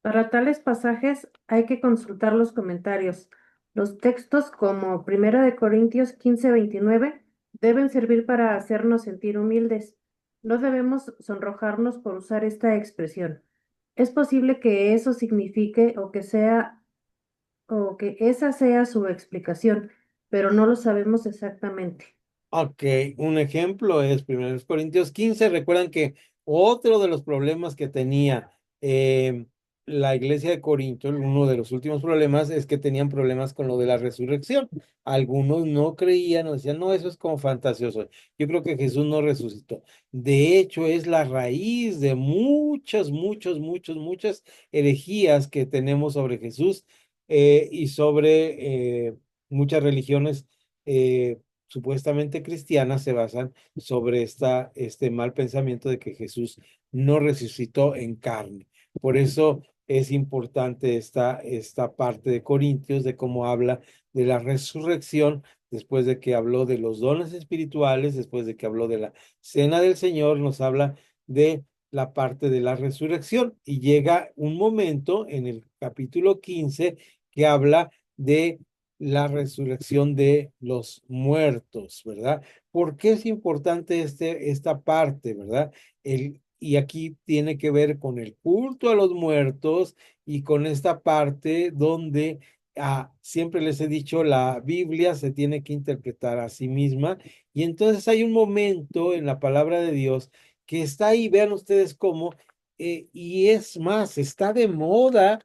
Para tales pasajes hay que consultar los comentarios. Los textos como 1 Corintios 15:29 deben servir para hacernos sentir humildes. No debemos sonrojarnos por usar esta expresión. Es posible que eso signifique o que esa sea su explicación, pero no lo sabemos exactamente. Ok, un ejemplo es 1 Corintios 15. Recuerdan que otro de los problemas que tenía la iglesia de Corinto, uno de los últimos problemas, es que tenían problemas con lo de la resurrección. Algunos no creían o decían, no, eso es como fantasioso. Yo creo que Jesús no resucitó. De hecho, es la raíz de muchas herejías que tenemos sobre Jesús y sobre muchas religiones. Supuestamente cristianas se basan sobre este mal pensamiento de que Jesús no resucitó en carne. Por eso es importante esta parte de Corintios, de cómo habla de la resurrección, después de que habló de los dones espirituales, después de que habló de la cena del Señor, nos habla de la parte de la resurrección. Y llega un momento en el capítulo 15 que habla de la resurrección de los muertos, ¿verdad? ¿Por qué es importante esta parte, verdad? Y aquí tiene que ver con el culto a los muertos y con esta parte donde siempre les he dicho, la Biblia se tiene que interpretar a sí misma. Y entonces hay un momento en la palabra de Dios que está ahí, vean ustedes cómo, y es más, está de moda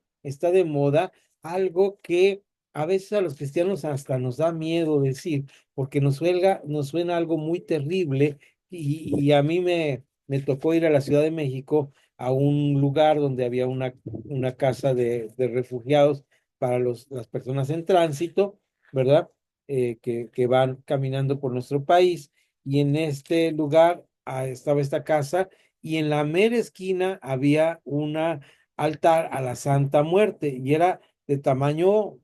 algo que a veces a los cristianos hasta nos da miedo decir, porque nos suena algo muy terrible y a mí me tocó ir a la Ciudad de México a un lugar donde había una casa de refugiados para las personas en tránsito, ¿verdad? Que van caminando por nuestro país y en este lugar estaba esta casa y en la mera esquina había una altar a la Santa Muerte y era de tamaño,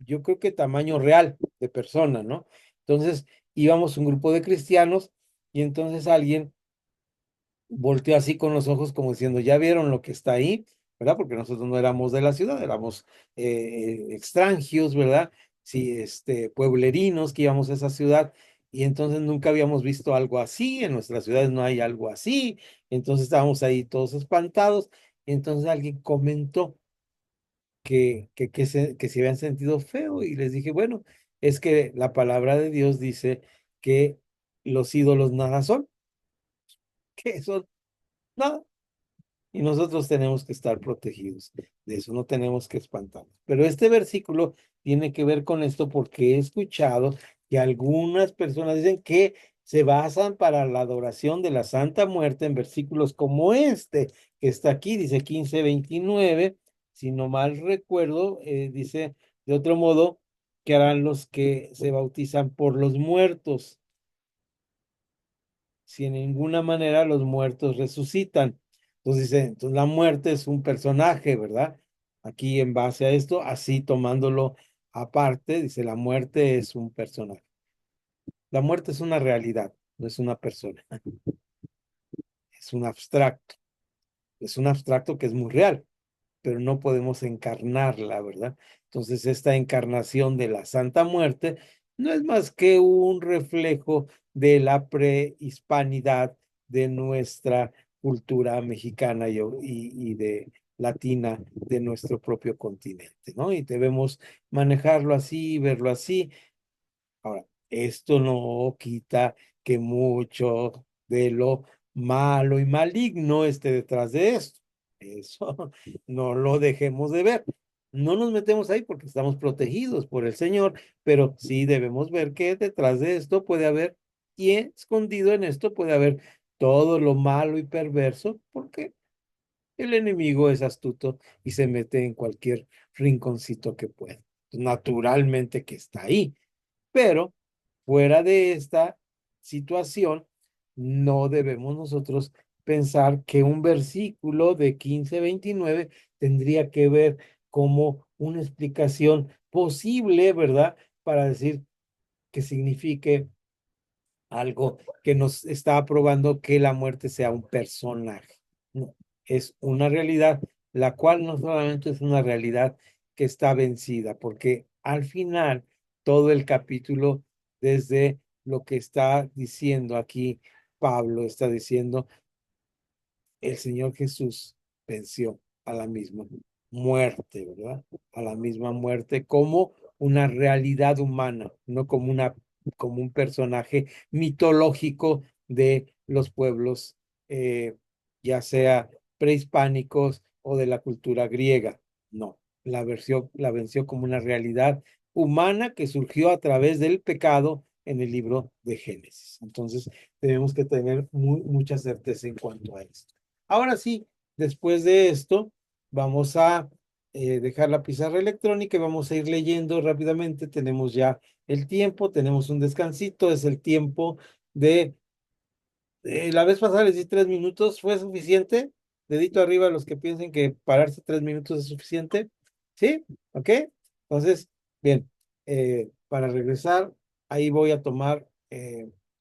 yo creo que tamaño real de persona, ¿no? Entonces íbamos un grupo de cristianos y entonces alguien volteó así con los ojos como diciendo, ¿ya vieron lo que está ahí? ¿Verdad? Porque nosotros no éramos de la ciudad, éramos extranjeros, ¿verdad? Sí, pueblerinos que íbamos a esa ciudad y entonces nunca habíamos visto algo así, en nuestras ciudades no hay algo así, entonces estábamos ahí todos espantados, entonces alguien comentó que se habían sentido feo y les dije, bueno, es que la palabra de Dios dice que los ídolos nada son, que son nada. Y nosotros tenemos que estar protegidos de eso, no tenemos que espantarnos. Pero este versículo tiene que ver con esto porque he escuchado que algunas personas dicen que se basan para la adoración de la Santa Muerte en versículos como este, que está aquí, dice 15:29, si no mal recuerdo, dice de otro modo, que harán los que se bautizan por los muertos si en ninguna manera los muertos resucitan. Entonces dice, entonces la muerte es un personaje, ¿verdad? Aquí en base a esto, así tomándolo aparte, dice, la muerte es un personaje. La muerte es una realidad, no es una persona, es un abstracto. Es un abstracto que es muy real, pero no podemos encarnarla, ¿verdad? Entonces, esta encarnación de la Santa Muerte no es más que un reflejo de la prehispanidad de nuestra cultura mexicana y de latina de nuestro propio continente, ¿no? Y debemos manejarlo así, verlo así. Ahora, esto no quita que mucho de lo malo y maligno esté detrás de esto. Eso no lo dejemos de ver. No nos metemos ahí porque estamos protegidos por el Señor, pero sí debemos ver que detrás de esto puede haber y escondido en esto puede haber todo lo malo y perverso, porque el enemigo es astuto y se mete en cualquier rinconcito que pueda. Naturalmente que está ahí, pero fuera de esta situación, no debemos nosotros pensar que un versículo de 15:29 tendría que ver como una explicación posible, ¿verdad? Para decir que signifique algo que nos está probando que la muerte sea un personaje. No, es una realidad, la cual no solamente es una realidad que está vencida, porque al final todo el capítulo, desde lo que está diciendo aquí, Pablo está diciendo, el Señor Jesús venció a la misma muerte, ¿verdad? A la misma muerte como una realidad humana, no como una como un personaje mitológico de los pueblos, ya sea prehispánicos o de la cultura griega. No, la venció como una realidad humana que surgió a través del pecado en el libro de Génesis. Entonces, tenemos que tener mucha certeza en cuanto a esto. Ahora sí, después de esto, vamos a dejar la pizarra electrónica y vamos a ir leyendo rápidamente. Tenemos ya el tiempo, tenemos un descansito, es el tiempo de la vez pasada les di 3 minutos, ¿fue suficiente? Dedito arriba a los que piensen que pararse 3 minutos es suficiente. ¿Sí? ¿Ok? Entonces, bien, para regresar, ahí voy a tomar,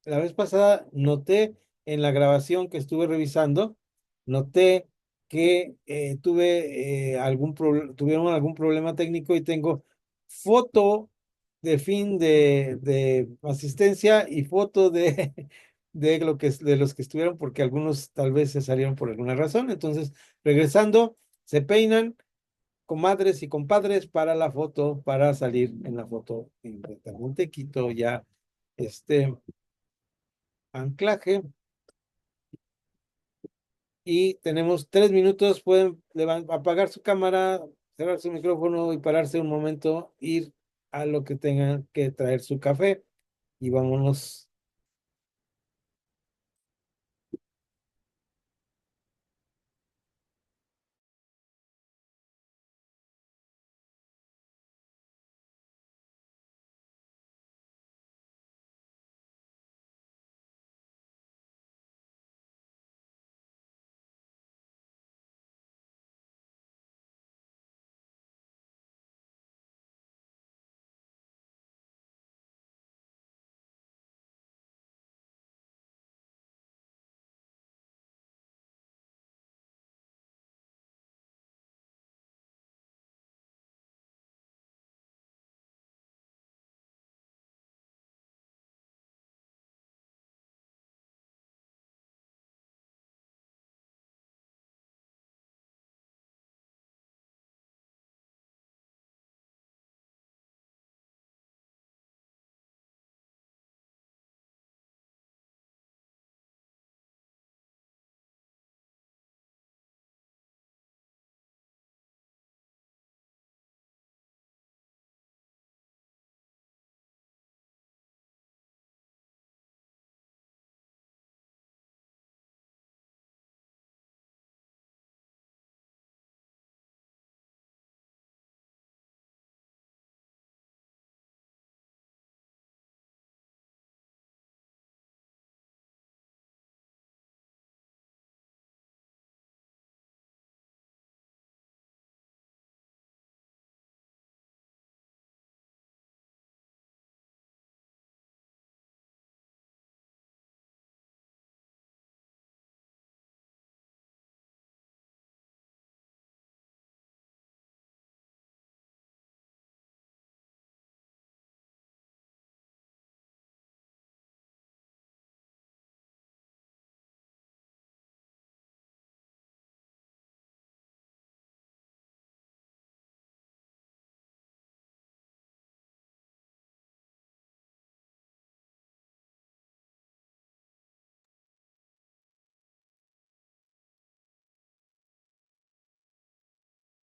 la vez pasada noté en la grabación que estuve revisando, noté que tuvieron algún problema técnico y tengo foto de fin de asistencia y foto de de los que estuvieron, porque algunos tal vez se salieron por alguna razón. Entonces, regresando, se peinan comadres y compadres para la foto, para salir en la foto inmediatamente. Quito ya este anclaje y tenemos 3 minutos. Pueden apagar su cámara, cerrar su micrófono y pararse un momento, ir a lo que tengan que traer su café y vámonos.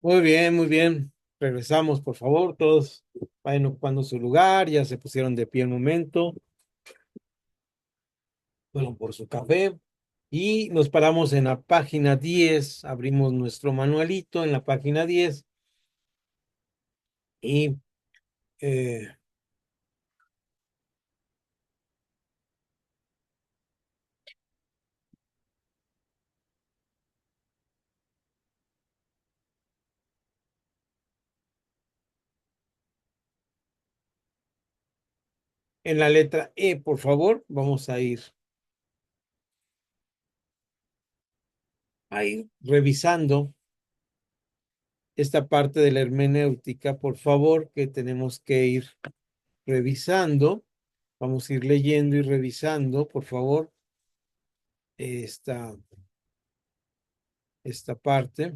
Muy bien, muy bien. Regresamos, por favor. Todos vayan ocupando su lugar. Ya se pusieron de pie un momento. Fueron por su café. Y nos paramos en la página 10. Abrimos nuestro manualito en la página 10. Y eh, en la letra E, por favor, vamos a ir revisando esta parte de la hermenéutica, por favor, que tenemos que ir revisando. Vamos a ir leyendo y revisando, por favor, esta, esta parte.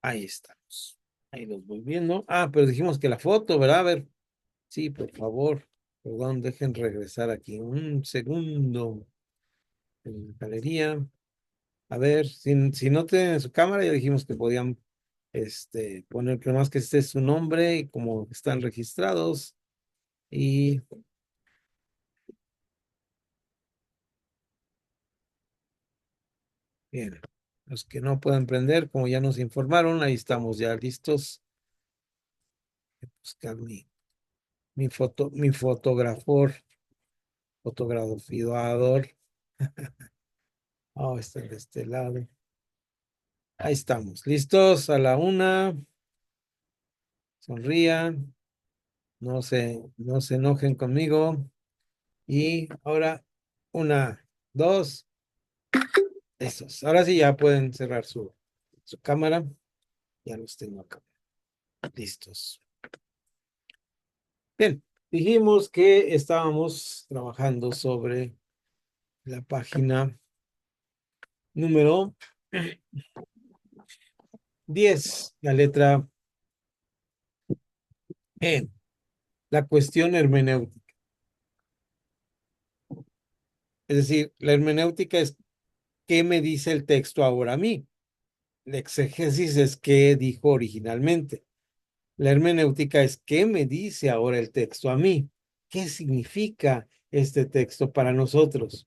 Ahí estamos. Ahí los voy viendo. Ah, pero dijimos que la foto, ¿verdad? A ver. Sí, por favor. Perdón, dejen regresar aquí un segundo en la galería. A ver, si no tienen su cámara, ya dijimos que podían poner que más que este es su nombre y como están registrados. Y bien, los que no pueden prender, como ya nos informaron, ahí estamos ya listos. Voy a buscar mi fotografiador. Oh, está de este lado. Ahí estamos, listos a la una. Sonrían, no se enojen conmigo. Y ahora, una, dos, esos. Ahora sí ya pueden cerrar su cámara. Ya los tengo acá. Listos. Bien, dijimos que estábamos trabajando sobre la página número 10, la letra E, la cuestión hermenéutica. Es decir, la hermenéutica es qué me dice el texto ahora a mí. La exégesis es qué dijo originalmente. La hermenéutica es qué me dice ahora el texto a mí. ¿Qué significa este texto para nosotros?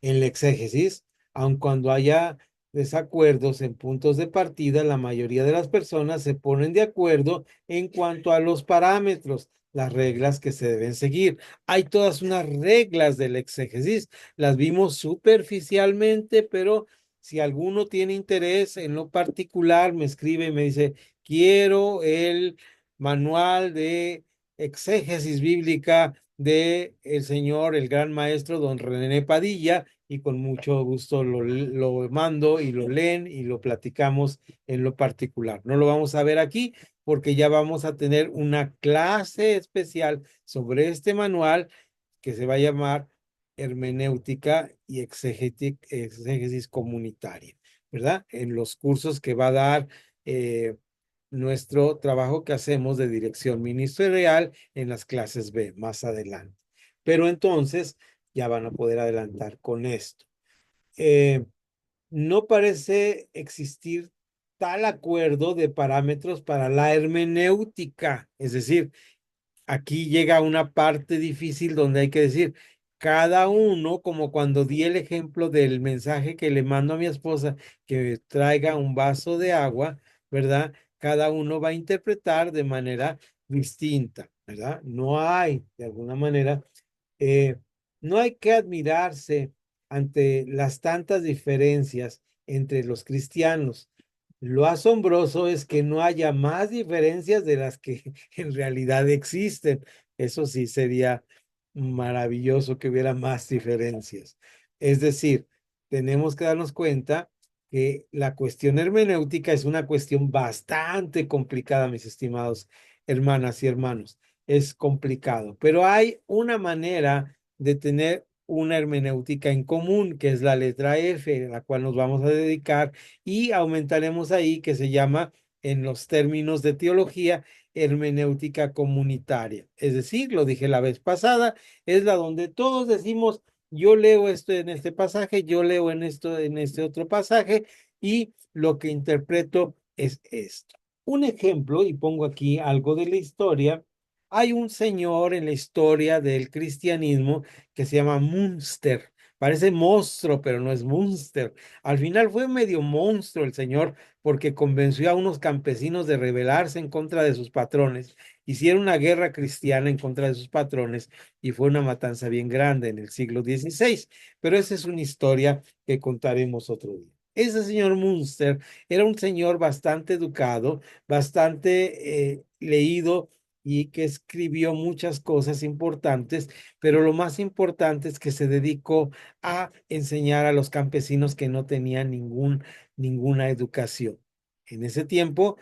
En la exégesis, aun cuando haya desacuerdos en puntos de partida, la mayoría de las personas se ponen de acuerdo en cuanto a los parámetros, las reglas que se deben seguir. Hay todas unas reglas de la exégesis, las vimos superficialmente, pero si alguno tiene interés en lo particular, me escribe y me dice, quiero el manual de exégesis bíblica de el señor, el gran maestro don René Padilla, y con mucho gusto lo mando y lo leen y lo platicamos en lo particular. No lo vamos a ver aquí porque ya vamos a tener una clase especial sobre este manual que se va a llamar Hermenéutica y Exégesis Comunitaria, ¿verdad? En los cursos que va a dar nuestro trabajo que hacemos de dirección ministerial en las clases B más adelante. Pero entonces ya van a poder adelantar con esto. No parece existir tal acuerdo de parámetros para la hermenéutica, es decir, aquí llega una parte difícil donde hay que decir, cada uno, como cuando di el ejemplo del mensaje que le mando a mi esposa, que traiga un vaso de agua, ¿verdad? Cada uno va a interpretar de manera distinta, ¿verdad? No hay, de alguna manera, eh, no hay que admirarse ante las tantas diferencias entre los cristianos. Lo asombroso es que no haya más diferencias de las que en realidad existen. Eso sí sería maravilloso que hubiera más diferencias. Es decir, tenemos que darnos cuenta que la cuestión hermenéutica es una cuestión bastante complicada, mis estimados hermanas y hermanos. Es complicado, pero hay una manera de tener una hermenéutica en común, que es la letra F, a la cual nos vamos a dedicar, y aumentaremos ahí, que se llama, en los términos de teología, hermenéutica comunitaria. Es decir, lo dije la vez pasada, es la donde todos decimos, yo leo esto en este pasaje, yo leo en esto, en este otro pasaje, y lo que interpreto es esto. Un ejemplo, y pongo aquí algo de la historia. Hay un señor en la historia del cristianismo que se llama Münster. Parece monstruo, pero no es Münster. Al final fue medio monstruo el señor porque convenció a unos campesinos de rebelarse en contra de sus patrones. Hicieron una guerra cristiana en contra de sus patrones y fue una matanza bien grande en el siglo XVI. Pero esa es una historia que contaremos otro día. Ese señor Münster era un señor bastante educado, bastante leído y que escribió muchas cosas importantes, pero lo más importante es que se dedicó a enseñar a los campesinos que no tenían ninguna educación. En ese tiempo,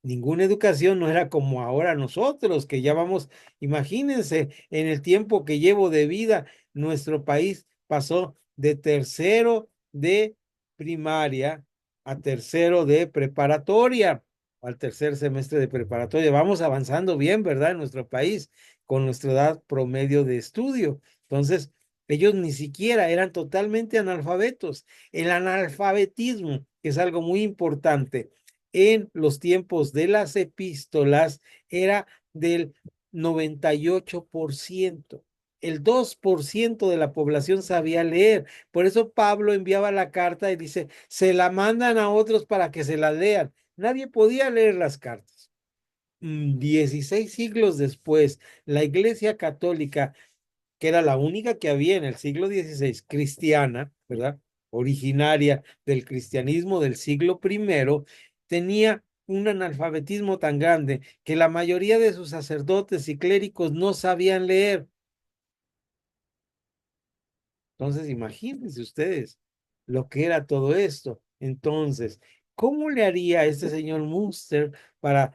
ninguna educación no era como ahora nosotros, que ya vamos, imagínense, en el tiempo que llevo de vida, nuestro país pasó de tercero de primaria a tercero de preparatoria. al tercer semestre de preparatoria. Vamos avanzando bien, ¿verdad? En nuestro país, con nuestra edad promedio de estudio. Entonces, ellos ni siquiera eran totalmente analfabetos. El analfabetismo, que es algo muy importante en los tiempos de las epístolas, era del 98%. El 2% de la población sabía leer. Por eso Pablo enviaba la carta y dice, se la mandan a otros para que se la lean. Nadie podía leer las cartas. 16 siglos después, la Iglesia Católica, que era la única que había en el siglo XVI, cristiana, ¿verdad? Originaria del cristianismo del siglo I, tenía un analfabetismo tan grande que la mayoría de sus sacerdotes y clérigos no sabían leer. Entonces, imagínense ustedes lo que era todo esto. Entonces, ¿cómo le haría este señor Munster para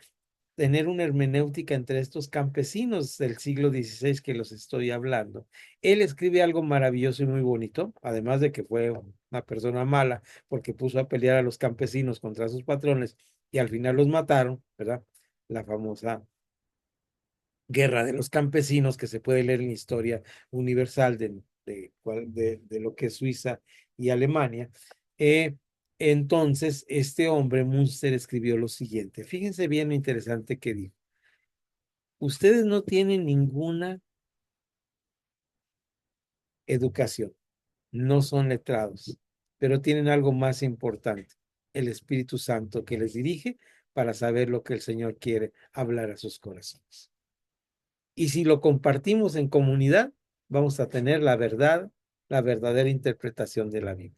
tener una hermenéutica entre estos campesinos del siglo XVI que los estoy hablando? Él escribe algo maravilloso y muy bonito, además de que fue una persona mala porque puso a pelear a los campesinos contra sus patrones y al final los mataron, ¿verdad? La famosa Guerra de los Campesinos, que se puede leer en la historia universal de lo que es Suiza y Alemania. Eh, entonces, este hombre, Münster, escribió lo siguiente. Fíjense bien lo interesante que dijo. Ustedes no tienen ninguna educación, no son letrados, pero tienen algo más importante, el Espíritu Santo que les dirige para saber lo que el Señor quiere hablar a sus corazones. Y si lo compartimos en comunidad, vamos a tener la verdad, la verdadera interpretación de la Biblia.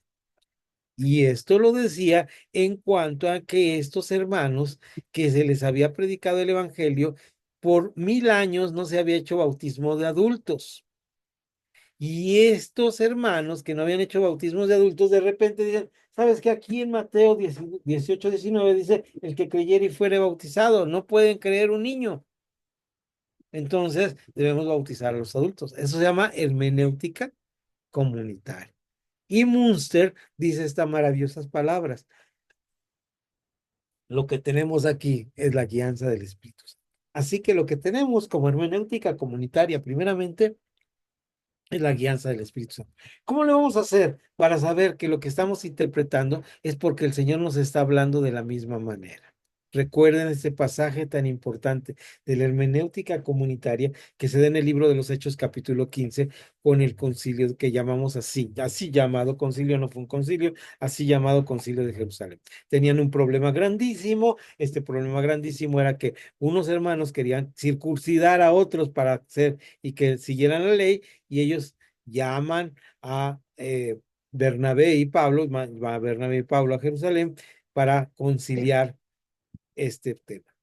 Y esto lo decía en cuanto a que estos hermanos que se les había predicado el Evangelio, por 1000 años no se había hecho bautismo de adultos. Y estos hermanos que no habían hecho bautismos de adultos, de repente dicen, ¿sabes qué? Aquí en Mateo 18, 19 dice, el que creyere y fuere bautizado, no pueden creer un niño. Entonces, debemos bautizar a los adultos. Eso se llama hermenéutica comunitaria. Y Münster dice estas maravillosas palabras. Lo que tenemos aquí es la guianza del Espíritu Santo. Así que lo que tenemos como hermenéutica comunitaria, primeramente, es la guianza del Espíritu Santo. ¿Cómo lo vamos a hacer para saber que lo que estamos interpretando es porque el Señor nos está hablando de la misma manera? Recuerden este pasaje tan importante de la hermenéutica comunitaria que se da en el libro de los Hechos capítulo 15 con el concilio que llamamos así llamado concilio, no fue un concilio, así llamado concilio de Jerusalén. Tenían un problema grandísimo, este problema grandísimo era que unos hermanos querían circuncidar a otros para hacer y que siguieran la ley y ellos llaman a Bernabé y Pablo, va Bernabé y Pablo a Jerusalén para conciliar este tema.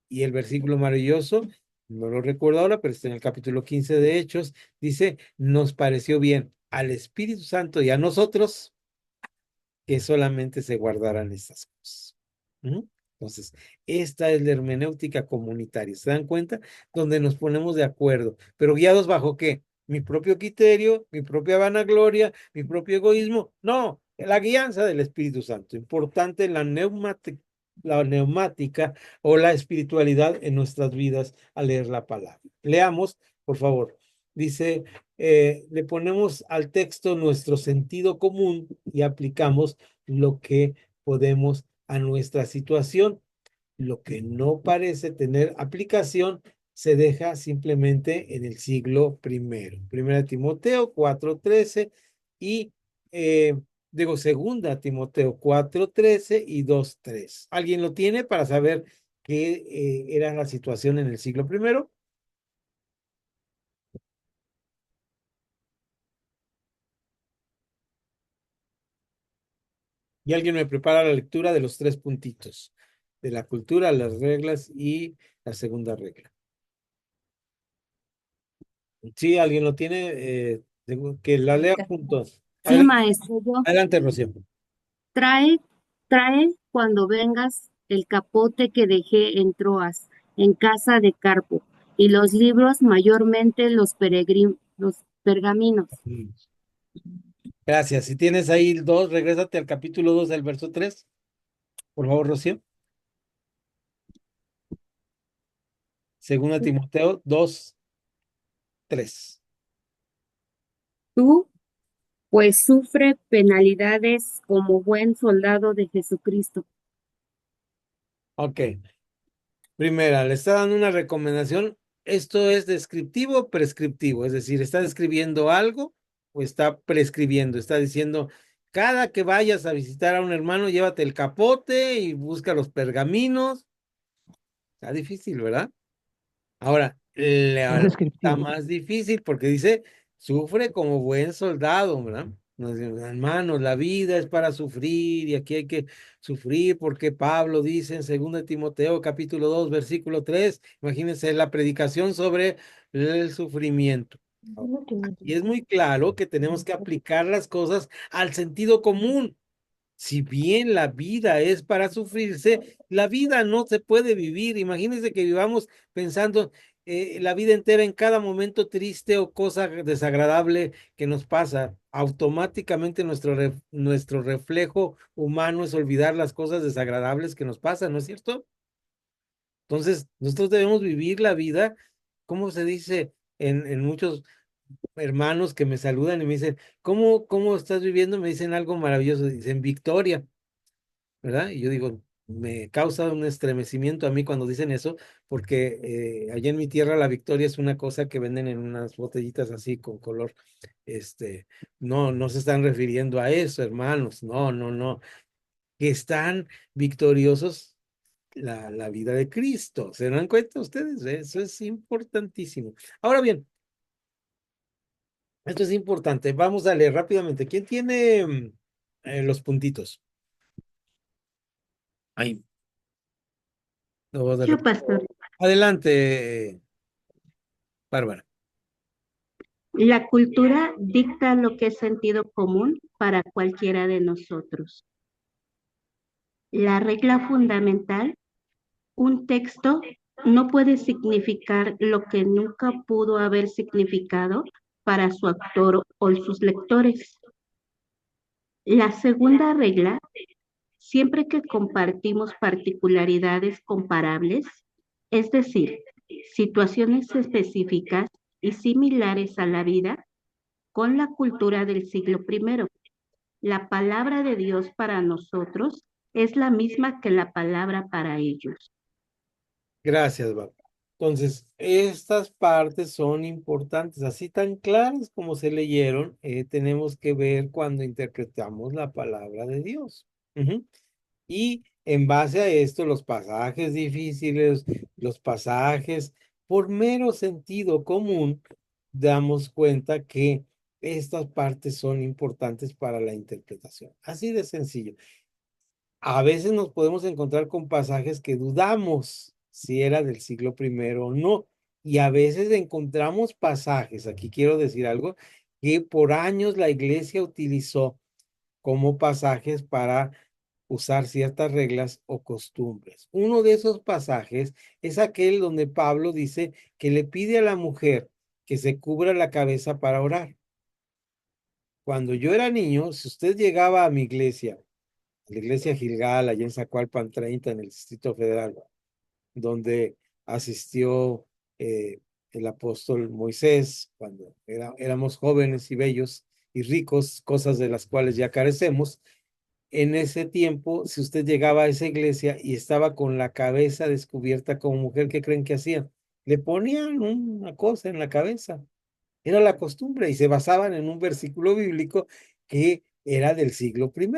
Y el versículo maravilloso, no lo recuerdo ahora, pero está en el capítulo 15 de Hechos, dice, nos pareció bien al Espíritu Santo y a nosotros que solamente se guardaran estas cosas. Entonces, esta es la hermenéutica comunitaria. ¿Se dan cuenta? Donde nos ponemos de acuerdo, pero guiados bajo qué? Mi propio criterio, mi propia vanagloria, mi propio egoísmo. No, la guianza del Espíritu Santo. Importante la neumática o la espiritualidad en nuestras vidas al leer la palabra. Leamos, por favor. Dice, le ponemos al texto nuestro sentido común y aplicamos lo que podemos a nuestra situación. Lo que no parece tener aplicación se deja simplemente en el siglo primero. Primera Timoteo 4:13 y segunda Timoteo 4:13 y 2:3. ¿Alguien lo tiene para saber qué era la situación en el siglo primero? Y alguien me prepara la lectura de los 3 puntitos, de la cultura, las reglas y la segunda regla. Sí, alguien lo tiene, que la lea juntos. Sí, maestro, yo Adelante, Rocío. trae, trae cuando vengas el capote que dejé en Troas, en casa de Carpo, y los libros, mayormente los pergaminos. Gracias. Si tienes ahí 2, regrésate al capítulo 2 del verso 3. Por favor, Rocío. Segunda Timoteo 2:3. Tú, pues sufre penalidades como buen soldado de Jesucristo. Ok. Primera, le está dando una recomendación. Esto es descriptivo o prescriptivo, es decir, está describiendo algo o está prescribiendo. Está diciendo, cada que vayas a visitar a un hermano, llévate el capote y busca los pergaminos. Está difícil, ¿verdad? Ahora, Es está descriptivo. más difícil porque dice, sufre como buen soldado, ¿verdad? Nos dice, hermanos, la vida es para sufrir y aquí hay que sufrir porque Pablo dice en 2 Timoteo capítulo 2 versículo 3, imagínense la predicación sobre el sufrimiento. Y es muy claro que tenemos que aplicar las cosas al sentido común. Si bien la vida es para sufrirse, la vida no se puede vivir. Imagínense que vivamos pensando la vida entera en cada momento triste o cosa desagradable que nos pasa. Automáticamente nuestro reflejo humano es olvidar las cosas desagradables que nos pasan, ¿no es cierto? Entonces, nosotros debemos vivir la vida, ¿cómo se dice en muchos hermanos que me saludan y me dicen, ¿cómo estás viviendo? Me dicen algo maravilloso, dicen victoria. ¿Verdad? Y yo digo, me causa un estremecimiento a mí cuando dicen eso, porque allá en mi tierra la victoria es una cosa que venden en unas botellitas así con color, este, no se están refiriendo a eso, hermanos, no, que están victoriosos la vida de Cristo. ¿Se dan cuenta ustedes? Eso es importantísimo. Ahora bien, esto es importante. Vamos a leer rápidamente. ¿Quién tiene los puntitos? Ahí. No, de Yo, repente. pastor. Adelante, Bárbara. La cultura dicta lo que es sentido común para cualquiera de nosotros. La regla fundamental, un texto no puede significar lo que nunca pudo haber significado para su autor o sus lectores. La segunda regla, siempre que compartimos particularidades comparables, es decir, situaciones específicas y similares a la vida, con la cultura del siglo I. La palabra de Dios para nosotros es la misma que la palabra para ellos. Gracias, Bárbara. Entonces, estas partes son importantes, así tan claras como se leyeron, tenemos que ver cuando interpretamos la palabra de Dios. Ujú. Y en base a esto, los pasajes difíciles, los pasajes por mero sentido común, damos cuenta que estas partes son importantes para la interpretación. Así de sencillo. A veces nos podemos encontrar con pasajes que dudamos si era del siglo I o no. Y a veces encontramos pasajes, aquí quiero decir algo, que por años la iglesia utilizó como pasajes para usar ciertas reglas o costumbres. Uno de esos pasajes es aquel donde Pablo dice que le pide a la mujer que se cubra la cabeza para orar. Cuando yo era niño, si usted llegaba a mi iglesia, la iglesia Gilgal, allá en Zacualpan 30, en el Distrito Federal, donde asistió el apóstol Moisés cuando éramos jóvenes y bellos y ricos, cosas de las cuales ya carecemos. En ese tiempo, si usted llegaba a esa iglesia y estaba con la cabeza descubierta como mujer, ¿qué creen que hacían? Le ponían una cosa en la cabeza. Era la costumbre y se basaban en un versículo bíblico que era del siglo I.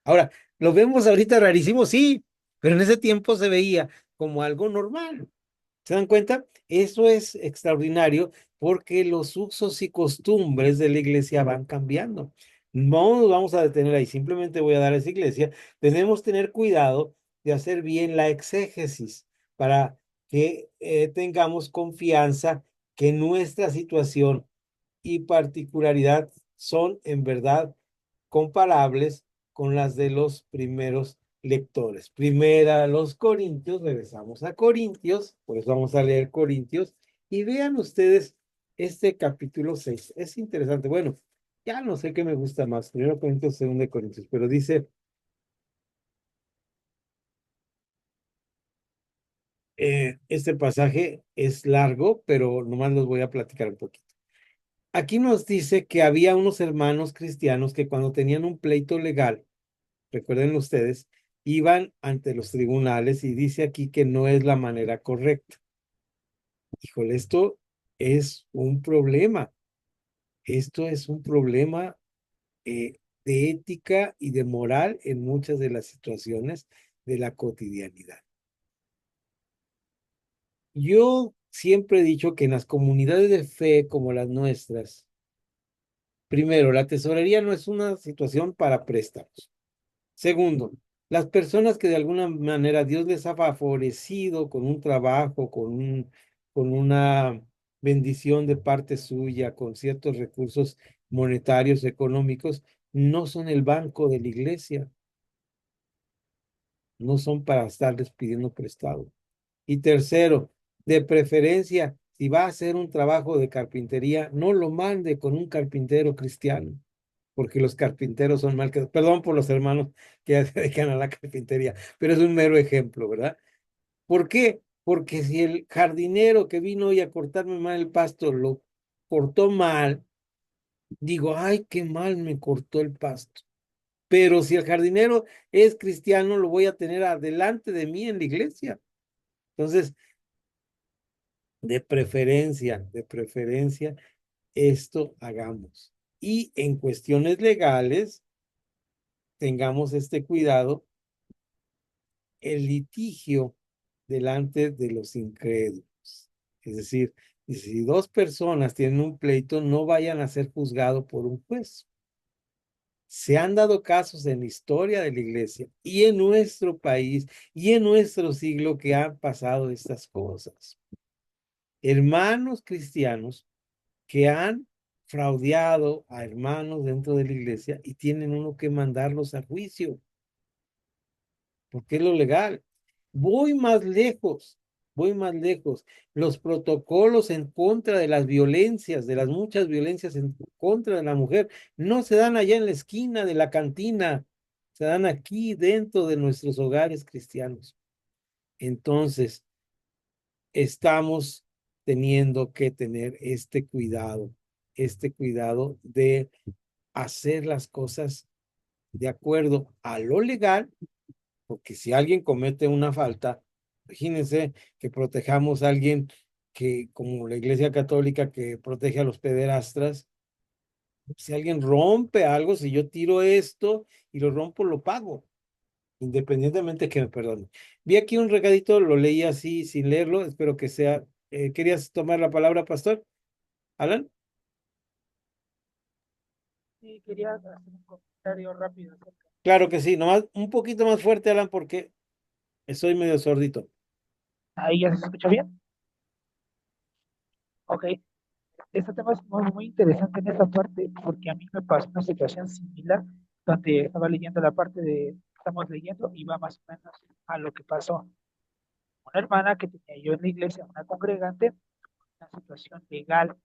Ahora, lo vemos ahorita rarísimo, sí, pero en ese tiempo se veía como algo normal. ¿Se dan cuenta? Eso es extraordinario porque los usos y costumbres de la iglesia van cambiando. No nos vamos a detener ahí, simplemente voy a dar a esa iglesia. Tenemos que tener cuidado de hacer bien la exégesis para que tengamos confianza que nuestra situación y particularidad son en verdad comparables con las de los primeros lectores. Primera a los Corintios, regresamos a Corintios, por eso vamos a leer Corintios, y vean ustedes este capítulo 6. Es interesante. Bueno, ya no sé qué me gusta más, primero Corintios, segundo Corintios, pero dice, Este pasaje es largo, pero nomás los voy a platicar un poquito. Aquí nos dice que había unos hermanos cristianos que cuando tenían un pleito legal, recuerden ustedes, iban ante los tribunales y dice aquí que no es la manera correcta. Híjole, esto es un problema. Esto es un problema de ética y de moral en muchas de las situaciones de la cotidianidad. Yo siempre he dicho que en las comunidades de fe como las nuestras, primero, la tesorería no es una situación para préstamos. Segundo, las personas que de alguna manera Dios les ha favorecido con un trabajo, con una bendición de parte suya, con ciertos recursos monetarios, económicos, no son el banco de la iglesia, no son para estarles pidiendo prestado. Y tercero, de preferencia, si va a hacer un trabajo de carpintería, no lo mande con un carpintero cristiano, porque los carpinteros son mal, perdón por los hermanos que se dedican a la carpintería, pero es un mero ejemplo, ¿verdad? ¿Por qué? Porque si el jardinero que vino hoy a cortarme mal el pasto lo cortó mal, digo, ay, qué mal me cortó el pasto. Pero si el jardinero es cristiano, lo voy a tener adelante de mí en la iglesia. Entonces, de preferencia, esto hagamos. Y en cuestiones legales, tengamos este cuidado, el litigio delante de los incrédulos. Es decir, si dos personas tienen un pleito, no vayan a ser juzgados por un juez. Se han dado casos en la historia de la iglesia y en nuestro país y en nuestro siglo que han pasado estas cosas. Hermanos cristianos que han fraudeado a hermanos dentro de la iglesia y tienen uno que mandarlos a juicio, porque es lo legal. Voy más lejos, voy más lejos. Los protocolos en contra de las violencias, de las muchas violencias en contra de la mujer, no se dan allá en la esquina de la cantina, se dan aquí dentro de nuestros hogares cristianos. Entonces, estamos teniendo que tener este cuidado de hacer las cosas de acuerdo a lo legal, porque si alguien comete una falta, imagínense que protejamos a alguien que, como la Iglesia Católica que protege a los pederastras, si alguien rompe algo, si yo tiro esto y lo rompo, lo pago, independientemente que me perdone. Vi aquí un recadito, lo leí así sin leerlo, espero que sea. ¿Querías tomar la palabra, pastor? Alan. Sí, quería hacer un comentario rápido acerca. Claro que sí, nomás un poquito más fuerte, Alan, porque estoy medio sordito. Ahí ya se escucha bien. Ok, este tema es muy interesante en esta parte porque a mí me pasó una situación similar donde estaba leyendo la parte de, estamos leyendo y va más o menos a lo que pasó. Una hermana que tenía yo en la iglesia, una congregante, una situación legal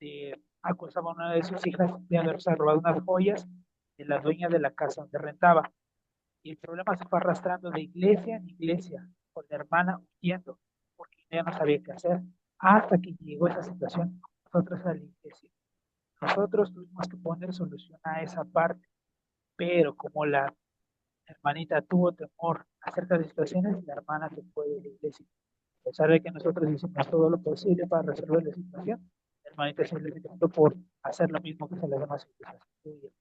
de acusaba a una de sus hijas de haberse robado unas joyas de la dueña de la casa donde rentaba. Y el problema se fue arrastrando de iglesia en iglesia, con la hermana huyendo, porque ella no sabía qué hacer, hasta que llegó esa situación nosotros a la iglesia. Nosotros tuvimos que poner solución a esa parte, pero como la hermanita tuvo temor acerca de situaciones, la hermana se fue de la iglesia. A pesar de que nosotros hicimos todo lo posible para resolver la situación, la hermanita simplemente optó por hacer lo mismo que se le demás iglesias.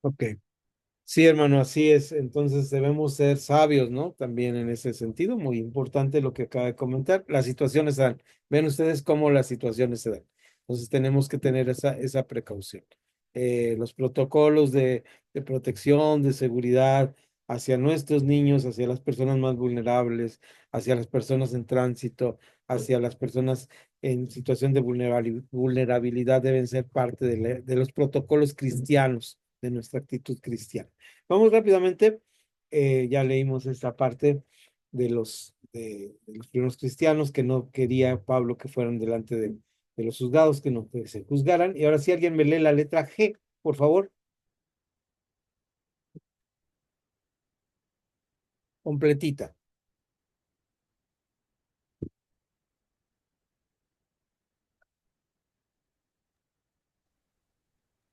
Ok. Sí, hermano, así es. Entonces debemos ser sabios, ¿no? También en ese sentido, muy importante lo que acaba de comentar. Las situaciones se dan. Ven ustedes cómo las situaciones se dan. Entonces tenemos que tener esa precaución. Los protocolos de protección, de seguridad hacia nuestros niños, hacia las personas más vulnerables, hacia las personas en tránsito, hacia las personas en situación de vulnerabilidad deben ser parte de los protocolos cristianos, de nuestra actitud cristiana. Vamos rápidamente, ya leímos esta parte de los primeros cristianos que no quería Pablo que fueran delante de los juzgados, que no que se juzgaran. Y ahora sí alguien me lee la letra G, por favor. Completita.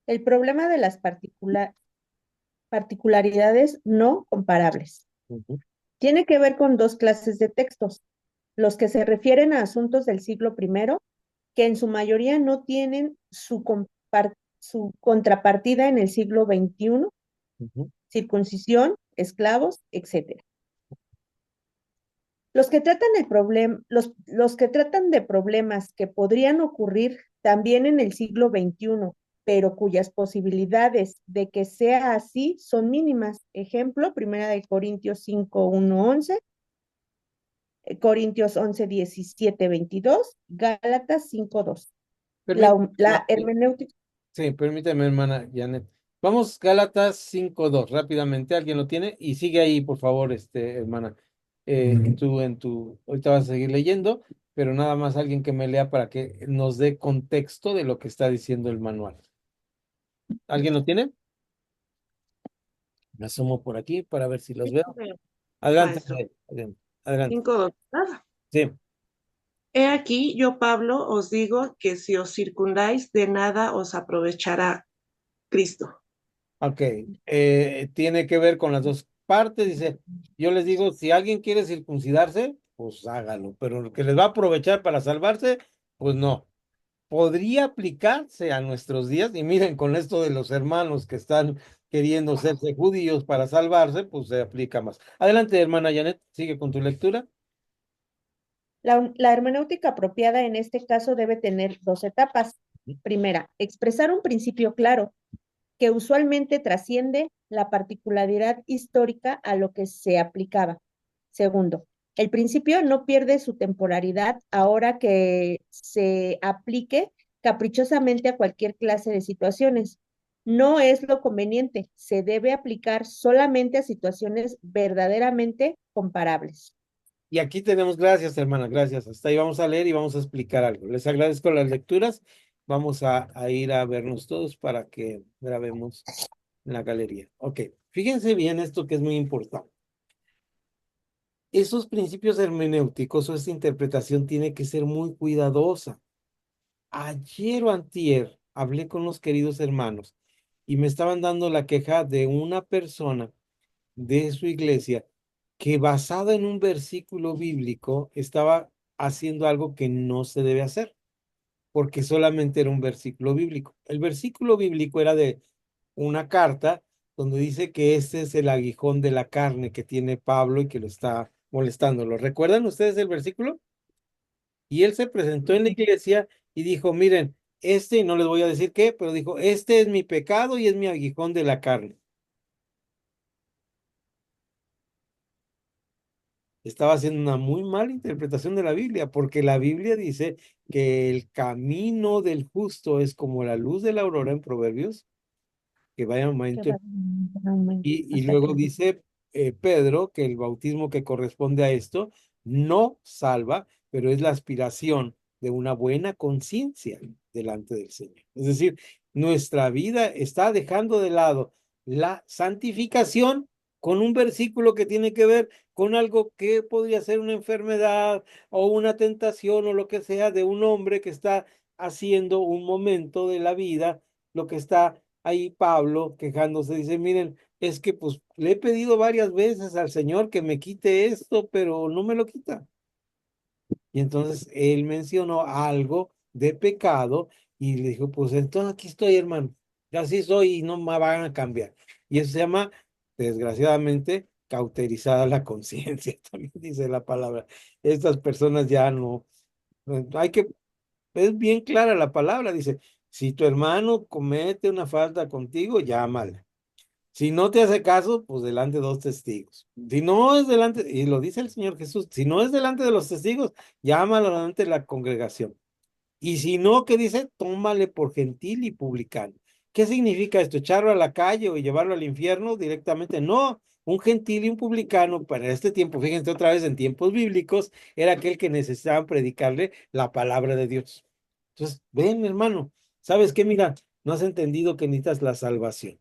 el problema de las particularidades no comparables. Tiene que ver con dos clases de textos, los que se refieren a asuntos del siglo I, que en su mayoría no tienen su contrapartida en el siglo XXI, circuncisión, esclavos, etc. Los que tratan los que tratan de problemas que podrían ocurrir también en el siglo XXI, pero cuyas posibilidades de que sea así son mínimas. Ejemplo, 1 Corintios 5, 1, 11, Corintios 11, 17, 22, Gálatas 5, 2. La hermenéutica. Sí, permíteme, hermana Janet. Vamos, Gálatas 5:2, rápidamente. ¿Alguien lo tiene? Y sigue ahí, por favor, hermana. Ahorita vas a seguir leyendo, pero nada más alguien que me lea para que nos dé contexto de lo que está diciendo el manual. ¿Alguien lo tiene? Me asomo por aquí para ver si los veo. Adelante, Maestro. adelante. 5:2. Sí. He aquí, yo, Pablo, os digo que si os circundáis, de nada os aprovechará Cristo. Ok, tiene que ver con las dos partes. Dice, yo les digo, si alguien quiere circuncidarse, pues hágalo, pero lo que les va a aprovechar para salvarse, pues no. Podría aplicarse a nuestros días, y miren, con esto de los hermanos que están queriendo serse judíos para salvarse, pues se aplica más. Adelante, hermana Janet, sigue con tu lectura. La hermenéutica apropiada en este caso debe tener dos etapas. Primera, expresar un principio claro, que usualmente trasciende la particularidad histórica a lo que se aplicaba. Segundo, el principio no pierde su temporalidad ahora que se aplique caprichosamente a cualquier clase de situaciones. No es lo conveniente, se debe aplicar solamente a situaciones verdaderamente comparables. Y aquí tenemos, gracias, hermana, gracias. Hasta ahí vamos a leer y vamos a explicar algo. Les agradezco las lecturas. Vamos a ir a vernos todos para que grabemos en la galería. Ok, fíjense bien esto que es muy importante. Esos principios hermenéuticos o esta interpretación tiene que ser muy cuidadosa. Ayer o antier hablé con los queridos hermanos y me estaban dando la queja de una persona de su iglesia que basada en un versículo bíblico estaba haciendo algo que no se debe hacer, porque solamente era un versículo bíblico. El versículo bíblico era de una carta donde dice que este es el aguijón de la carne que tiene Pablo y que lo está molestando. ¿Lo recuerdan ustedes el versículo? Y él se presentó en la iglesia y dijo, miren, y no les voy a decir qué, pero dijo, este es mi pecado y es mi aguijón de la carne. Estaba haciendo una muy mala interpretación de la Biblia, porque la Biblia dice que el camino del justo es como la luz de la aurora en Proverbios, que vaya en aumento. Y luego dice Pedro que el bautismo que corresponde a esto no salva, pero es la aspiración de una buena conciencia delante del Señor. Es decir, nuestra vida está dejando de lado la santificación con un versículo que tiene que ver con algo que podría ser una enfermedad o una tentación o lo que sea de un hombre que está haciendo un momento de la vida, lo que está ahí Pablo quejándose, dice, miren, es que pues le he pedido varias veces al Señor que me quite esto, pero no me lo quita. Y entonces él mencionó algo de pecado y le dijo, pues entonces aquí estoy, hermano, así soy y no me van a cambiar. Y eso se llama, desgraciadamente, cauterizada la conciencia, también dice la palabra. Estas personas ya no, hay que, es bien clara la palabra, dice, si tu hermano comete una falta contigo, llámale. Si no te hace caso, pues delante de dos testigos. Si no es delante, y lo dice el Señor Jesús, si no es delante de los testigos, llámalo delante de la congregación. Y si no, ¿qué dice? Tómale por gentil y publicano. ¿Qué significa esto? ¿Echarlo a la calle o llevarlo al infierno directamente? No, un gentil y un publicano para este tiempo, fíjense otra vez en tiempos bíblicos, era aquel que necesitaba predicarle la palabra de Dios. Entonces, ven, hermano, ¿sabes qué? Mira, no has entendido que necesitas la salvación.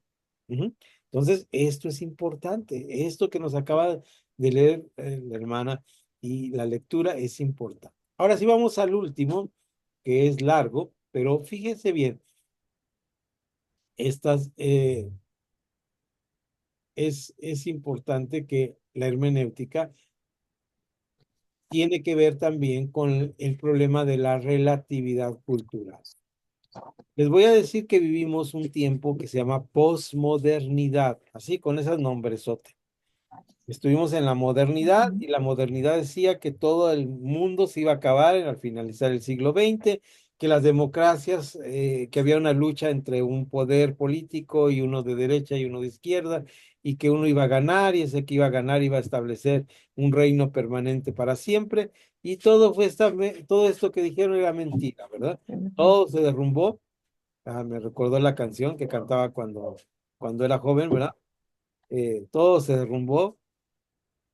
Entonces, esto es importante. Esto que nos acaba de leer la hermana y la lectura es importante. Ahora sí vamos al último, que es largo, pero fíjense bien. estas, es importante que la hermenéutica tiene que ver también con el problema de la relatividad cultural. Les voy a decir que vivimos un tiempo que se llama posmodernidad, así con esos nombresotes. Estuvimos en la modernidad y la modernidad decía que todo el mundo se iba a acabar al finalizar el siglo XX, que las democracias, que había una lucha entre un poder político y uno de derecha y uno de izquierda, y que uno iba a ganar y ese que iba a ganar iba a establecer un reino permanente para siempre. Y todo esto que dijeron era mentira, ¿verdad? Todo se derrumbó. Me recordó la canción que cantaba cuando era joven, ¿verdad? Todo se derrumbó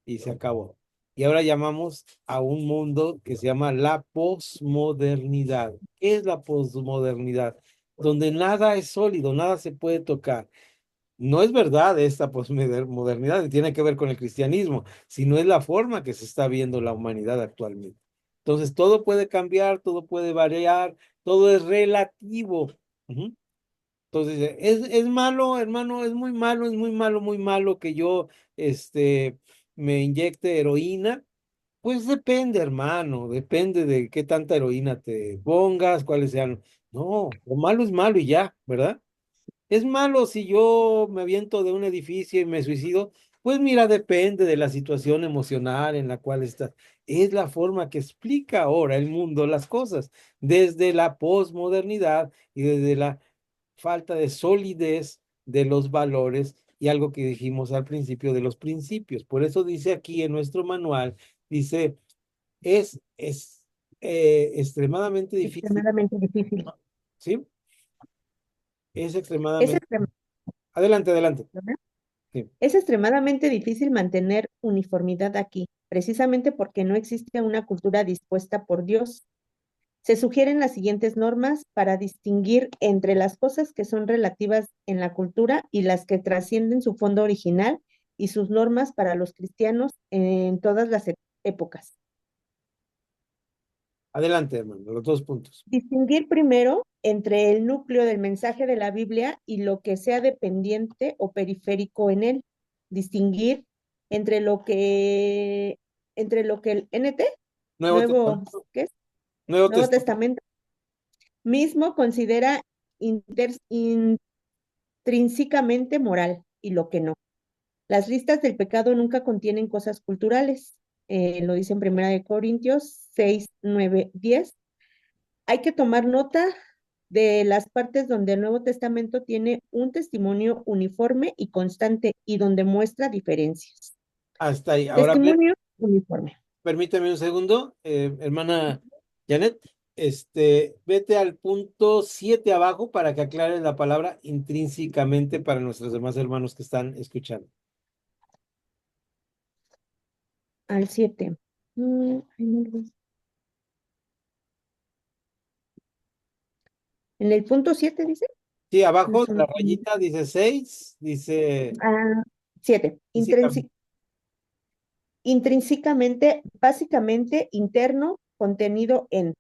y se acabó. Y ahora llamamos a un mundo que se llama la posmodernidad. ¿Qué es la posmodernidad? Donde nada es sólido, nada se puede tocar. No es verdad esta posmodernidad, tiene que ver con el cristianismo, sino es la forma que se está viendo la humanidad actualmente. Entonces, todo puede cambiar, todo puede variar, todo es relativo. Ujú. Entonces, es malo, hermano, es muy malo que yo, este, me inyecte heroína. Pues depende, hermano, depende de qué tanta heroína te pongas, cuáles sean. No, lo malo es malo y ya, ¿verdad? Es malo si yo me aviento de un edificio y me suicido. Pues mira, depende de la situación emocional en la cual estás. Es la forma que explica ahora el mundo las cosas, desde la posmodernidad y desde la falta de solidez de los valores y algo que dijimos al principio de los principios. Por eso dice aquí en nuestro manual, dice, es extremadamente difícil, Extremadamente difícil. ¿sí? Es Es, extremadamente... extrem- Adelante, adelante. Sí. es extremadamente difícil mantener uniformidad aquí, precisamente porque no existe una cultura dispuesta por Dios. Se sugieren las siguientes normas para distinguir entre las cosas que son relativas en la cultura y las que trascienden su fondo original y sus normas para los cristianos en todas las épocas. Adelante, hermano, los dos puntos. Distinguir primero entre el núcleo del mensaje de la Biblia y lo que sea dependiente o periférico en él. Distinguir entre lo que el NT, Nuevo nuevo, Testamento. ¿qué es? Nuevo Nuevo Testamento. Testamento, mismo considera intrínsecamente moral y lo que no. Las listas del pecado nunca contienen cosas culturales. Lo dice en 1 Corintios 6, 9, 10. Hay que tomar nota de las partes donde el Nuevo Testamento tiene un testimonio uniforme y constante y donde muestra diferencias. Hasta ahí. Ahora, Testimonio uniforme. permíteme un segundo, hermana Janet. Vete al punto 7 abajo para que aclares la palabra intrínsecamente para nuestros demás hermanos que están escuchando. Al 7. En el punto 7 dice. Sí, abajo, la rayita dice 6, dice 7. físicamente. Intrínsecamente, básicamente, interno, contenido en.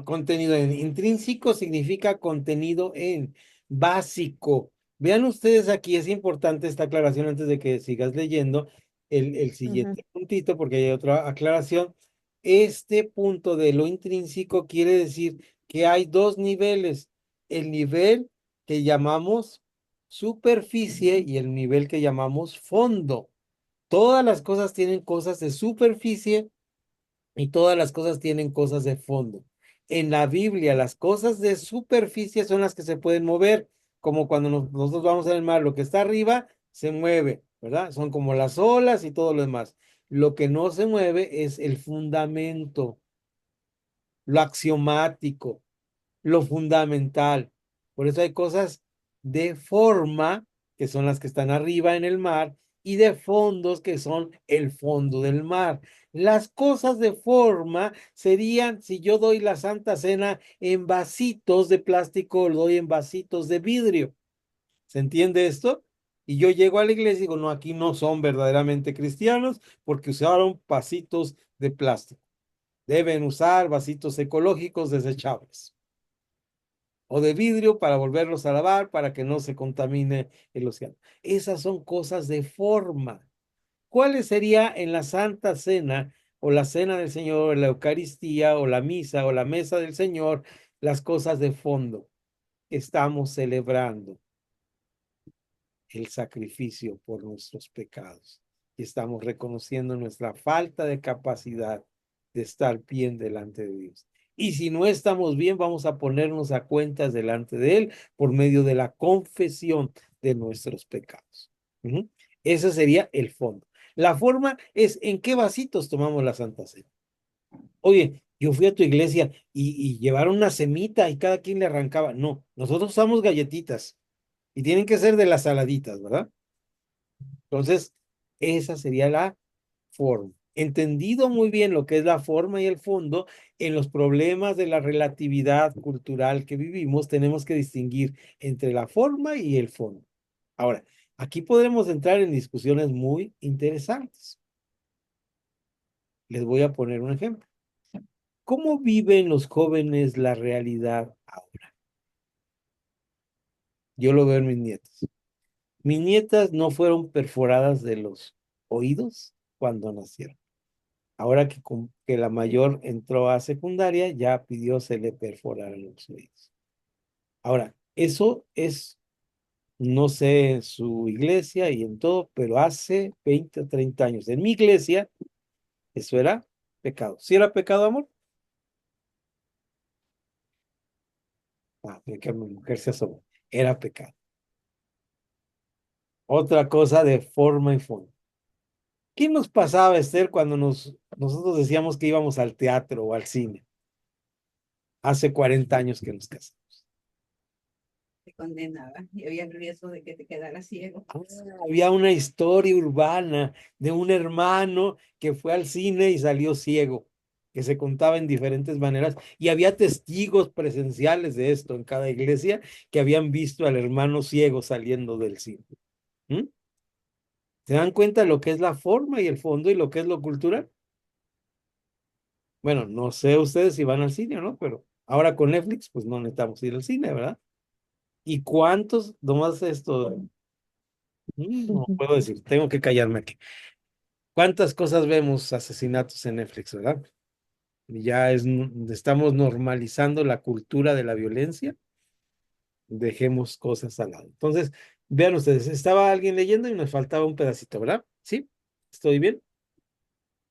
Contenido en intrínseco significa contenido en básico. Vean ustedes aquí, es importante esta aclaración antes de que sigas leyendo el siguiente puntito, porque hay otra aclaración. Este punto de lo intrínseco quiere decir que hay dos niveles, el nivel que llamamos superficie y el nivel que llamamos fondo. Todas las cosas tienen cosas de superficie y todas las cosas tienen cosas de fondo. En la Biblia, las cosas de superficie son las que se pueden mover, como cuando nosotros vamos en el mar, lo que está arriba se mueve, ¿verdad? Son como las olas y todo lo demás. Lo que no se mueve es el fundamento, lo axiomático, lo fundamental. Por eso hay cosas de forma, que son las que están arriba en el mar, y de fondos, que son el fondo del mar. Las cosas de forma serían si yo doy la Santa Cena en vasitos de plástico, lo doy en vasitos de vidrio. ¿Se entiende esto? Y yo llego a la iglesia y digo, no, aquí no son verdaderamente cristianos porque usaron vasitos de plástico. Deben usar vasitos ecológicos desechables. o de vidrio para volverlos a lavar, para que no se contamine el océano. Esas son cosas de forma. ¿Cuáles sería en la Santa Cena o la Cena del Señor, la Eucaristía o la misa o la mesa del Señor, las cosas de fondo? Estamos celebrando el sacrificio por nuestros pecados y estamos reconociendo nuestra falta de capacidad de estar bien delante de Dios. Y si no estamos bien, vamos a ponernos a cuentas delante de Él por medio de la confesión de nuestros pecados. Ese sería el fondo. La forma es en qué vasitos tomamos la Santa Cena. Oye, yo fui a tu iglesia y llevaron una semita y cada quien le arrancaba. No, nosotros usamos galletitas y tienen que ser de las saladitas, ¿verdad? Entonces, esa sería la forma. Entendido muy bien lo que es la forma y el fondo, en los problemas de la relatividad cultural que vivimos, tenemos que distinguir entre la forma y el fondo. Ahora, aquí podremos entrar en discusiones muy interesantes. Les voy a poner un ejemplo. ¿Cómo viven los jóvenes la realidad ahora? Yo lo veo en mis nietos. Mis nietas no fueron perforadas de los oídos cuando nacieron. Ahora que la mayor entró a secundaria, ya pidió se le perforaran los oídos. Ahora, eso es, no sé, en su iglesia y en todo, pero hace 20 o 30 años. En mi iglesia, eso era pecado. ¿Sí era pecado, amor? Que mi mujer se asomó. Era pecado. Otra cosa de forma y fondo. ¿Qué nos pasaba, Esther, cuando nosotros decíamos que íbamos al teatro o al cine? Hace 40 años que nos casamos. Te condenaba y había el riesgo de que te quedaras ciego. Había una historia urbana de un hermano que fue al cine y salió ciego, que se contaba en diferentes maneras, y había testigos presenciales de esto en cada iglesia que habían visto al hermano ciego saliendo del cine. ¿Se dan cuenta de lo que es la forma y el fondo y lo que es lo cultural? Bueno, no sé ustedes si van al cine o no, pero ahora con Netflix, pues no necesitamos ir al cine, ¿verdad? ¿Y cuántos, nomás esto, no puedo decir, tengo que callarme aquí. ¿Cuántas cosas vemos asesinatos en Netflix, verdad? Estamos normalizando la cultura de la violencia. Dejemos cosas al lado. Entonces, vean ustedes, estaba alguien leyendo y nos faltaba un pedacito, ¿verdad? ¿Sí? ¿Estoy bien?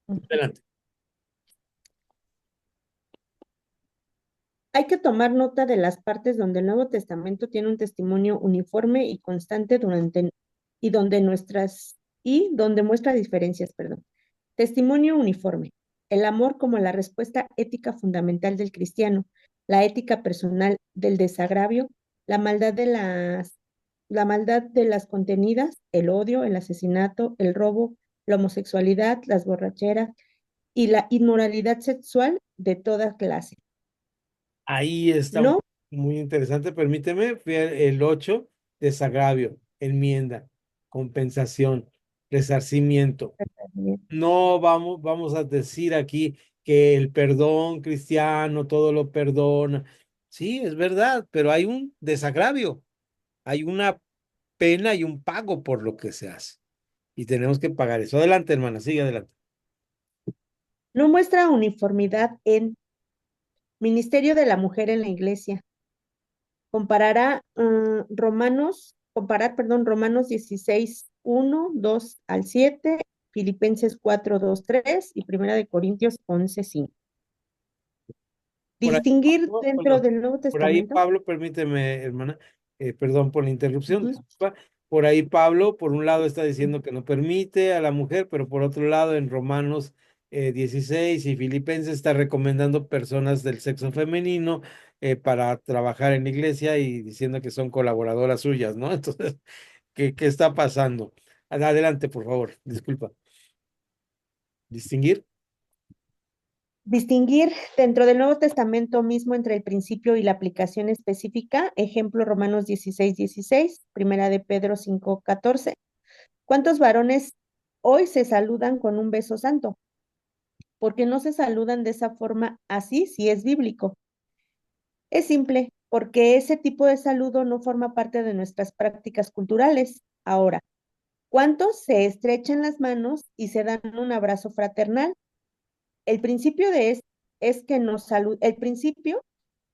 Adelante. Hay que tomar nota de las partes donde el Nuevo Testamento tiene un testimonio uniforme y constante donde muestra diferencias, perdón. Testimonio uniforme. El amor como la respuesta ética fundamental del cristiano, la ética personal del desagravio, la maldad de las contenidas, el odio, el asesinato, el robo, la homosexualidad, las borracheras y la inmoralidad sexual de toda clase. Ahí está No, muy interesante. Permíteme, fui el 8, desagravio, enmienda, compensación, resarcimiento. No vamos a decir aquí que el perdón cristiano todo lo perdona. Sí, es verdad, pero hay un desagravio, hay una pena y un pago por lo que se hace. Y tenemos que pagar eso. Adelante, hermana, sigue adelante. no muestra uniformidad en ministerio de la mujer en la iglesia. Comparar, Romanos 16, 1, 2 al 7, Filipenses 4, 2, 3 y Primera de Corintios 11, 5. Distinguir dentro del Nuevo Por ahí, Testamento. Pablo, permíteme, hermana, perdón por la interrupción. Disculpa. Por ahí, Pablo, por un lado está diciendo que no permite a la mujer, pero por otro lado, en Romanos 16 y Filipenses está recomendando personas del sexo femenino para trabajar en la iglesia y diciendo que son colaboradoras suyas, ¿no? Entonces, ¿qué está pasando? Adelante, por favor, disculpa. ¿Distinguir? Distinguir dentro del Nuevo Testamento mismo entre el principio y la aplicación específica, ejemplo Romanos 16, 16, Primera de Pedro 5, 14. ¿Cuántos varones hoy se saludan con un beso santo? ¿Por qué no se saludan de esa forma así si es bíblico? Es simple, porque ese tipo de saludo no forma parte de nuestras prácticas culturales. Ahora, ¿cuántos se estrechan las manos y se dan un abrazo fraternal? El principio es que el principio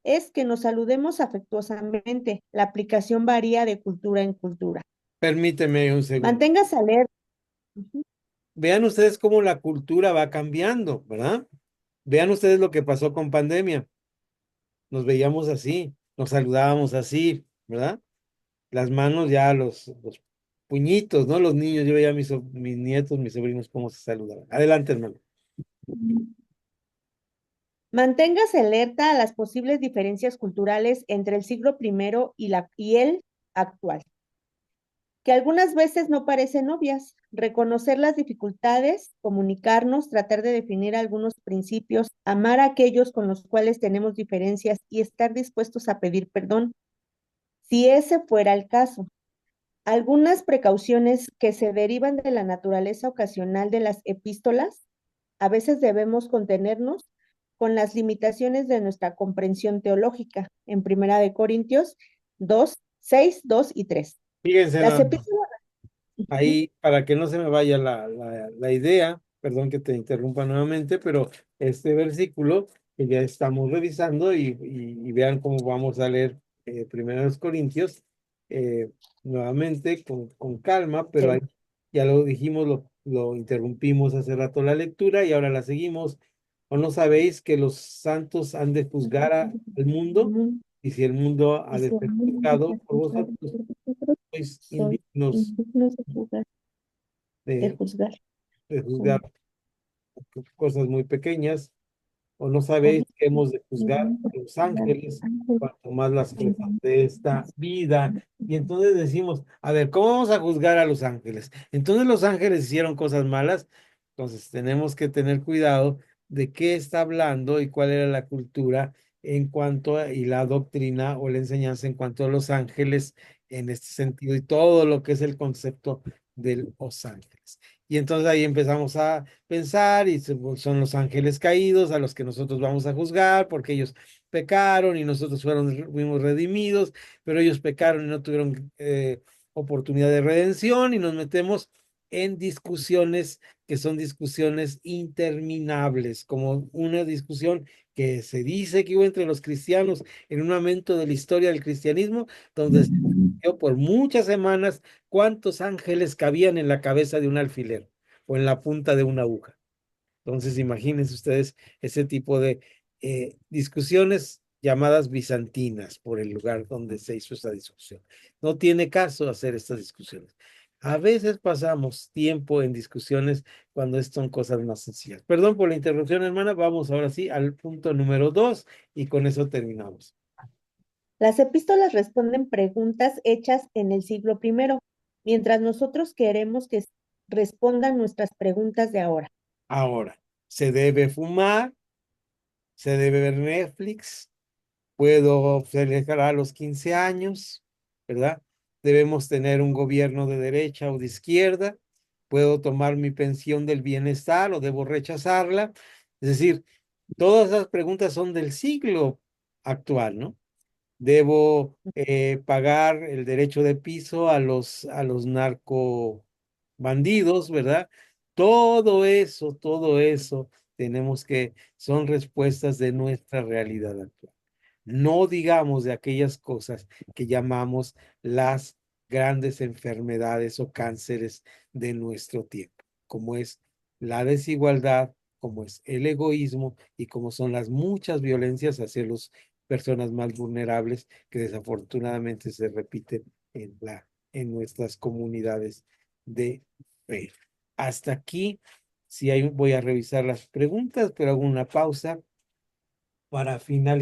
es que nos saludemos afectuosamente. La aplicación varía de cultura en cultura. Permíteme un segundo. Manténgase alerta. Ujú. Vean ustedes cómo la cultura va cambiando, ¿verdad? Vean ustedes lo que pasó con pandemia. Nos veíamos así, nos saludábamos así, ¿verdad? Las manos ya, los puñitos, ¿no? Los niños, yo veía a mis nietos, mis sobrinos, cómo se saludaban. Adelante, hermano. Manténgase alerta a las posibles diferencias culturales entre el siglo I y el actual, que algunas veces no parecen obvias. Reconocer las dificultades, comunicarnos, tratar de definir algunos principios, amar a aquellos con los cuales tenemos diferencias y estar dispuestos a pedir perdón, si ese fuera el caso. Algunas precauciones que se derivan de la naturaleza ocasional de las epístolas, a veces debemos contenernos con las limitaciones de nuestra comprensión teológica, en 1 Corintios 2, 6, 2 y 3. Fíjense Las nada más. epístolas. Ahí, para que no se me vaya la idea, perdón que te interrumpa nuevamente, pero este versículo que ya estamos revisando y vean cómo vamos a leer 1 Corintios nuevamente con calma, pero ahí ya lo dijimos, lo interrumpimos hace rato la lectura y ahora la seguimos. ¿O no sabéis que los santos han de juzgar al mundo? Y si el mundo ha de ser juzgado por vosotros, sois indignos De de juzgar. juzgar cosas muy pequeñas, o no sabéis que hemos de juzgar a los ángeles, cuanto más las cosas de esta vida. Y entonces decimos, a ver, ¿cómo vamos a juzgar a los ángeles? Entonces los ángeles hicieron cosas malas, entonces tenemos que tener cuidado de qué está hablando y cuál era la cultura en cuanto y la doctrina o la enseñanza en cuanto a los ángeles en este sentido y todo lo que es el concepto de los ángeles. Y entonces ahí empezamos a pensar y son los ángeles caídos a los que nosotros vamos a juzgar porque ellos pecaron y nosotros fuimos redimidos, pero ellos pecaron y no tuvieron oportunidad de redención y nos metemos en discusiones que son discusiones interminables, como una discusión que se dice que hubo entre los cristianos en un momento de la historia del cristianismo, donde se discutió por muchas semanas cuántos ángeles cabían en la cabeza de un alfiler o en la punta de una aguja. Entonces, imagínense ustedes ese tipo de discusiones llamadas bizantinas por el lugar donde se hizo esta discusión. No tiene caso hacer estas discusiones. A veces pasamos tiempo en discusiones cuando son cosas más sencillas. Perdón por la interrupción, hermana. Vamos ahora sí al punto número 2 y con eso terminamos. Las epístolas responden preguntas hechas en el siglo I, mientras nosotros queremos que respondan nuestras preguntas de ahora. Ahora, ¿se debe fumar? ¿Se debe ver Netflix? ¿Puedo celebrar a los 15 años? ¿Verdad? ¿Debemos tener un gobierno de derecha o de izquierda? ¿Puedo tomar mi pensión del bienestar o debo rechazarla? Es decir, todas esas preguntas son del siglo actual, ¿no? ¿Debo pagar el derecho de piso a los narcobandidos, ¿verdad? Todo eso son respuestas de nuestra realidad actual. No digamos de aquellas cosas que llamamos las grandes enfermedades o cánceres de nuestro tiempo, como es la desigualdad, como es el egoísmo y como son las muchas violencias hacia las personas más vulnerables que desafortunadamente se repiten en nuestras comunidades de fe. Hasta aquí, voy a revisar las preguntas, pero hago una pausa para finalizar.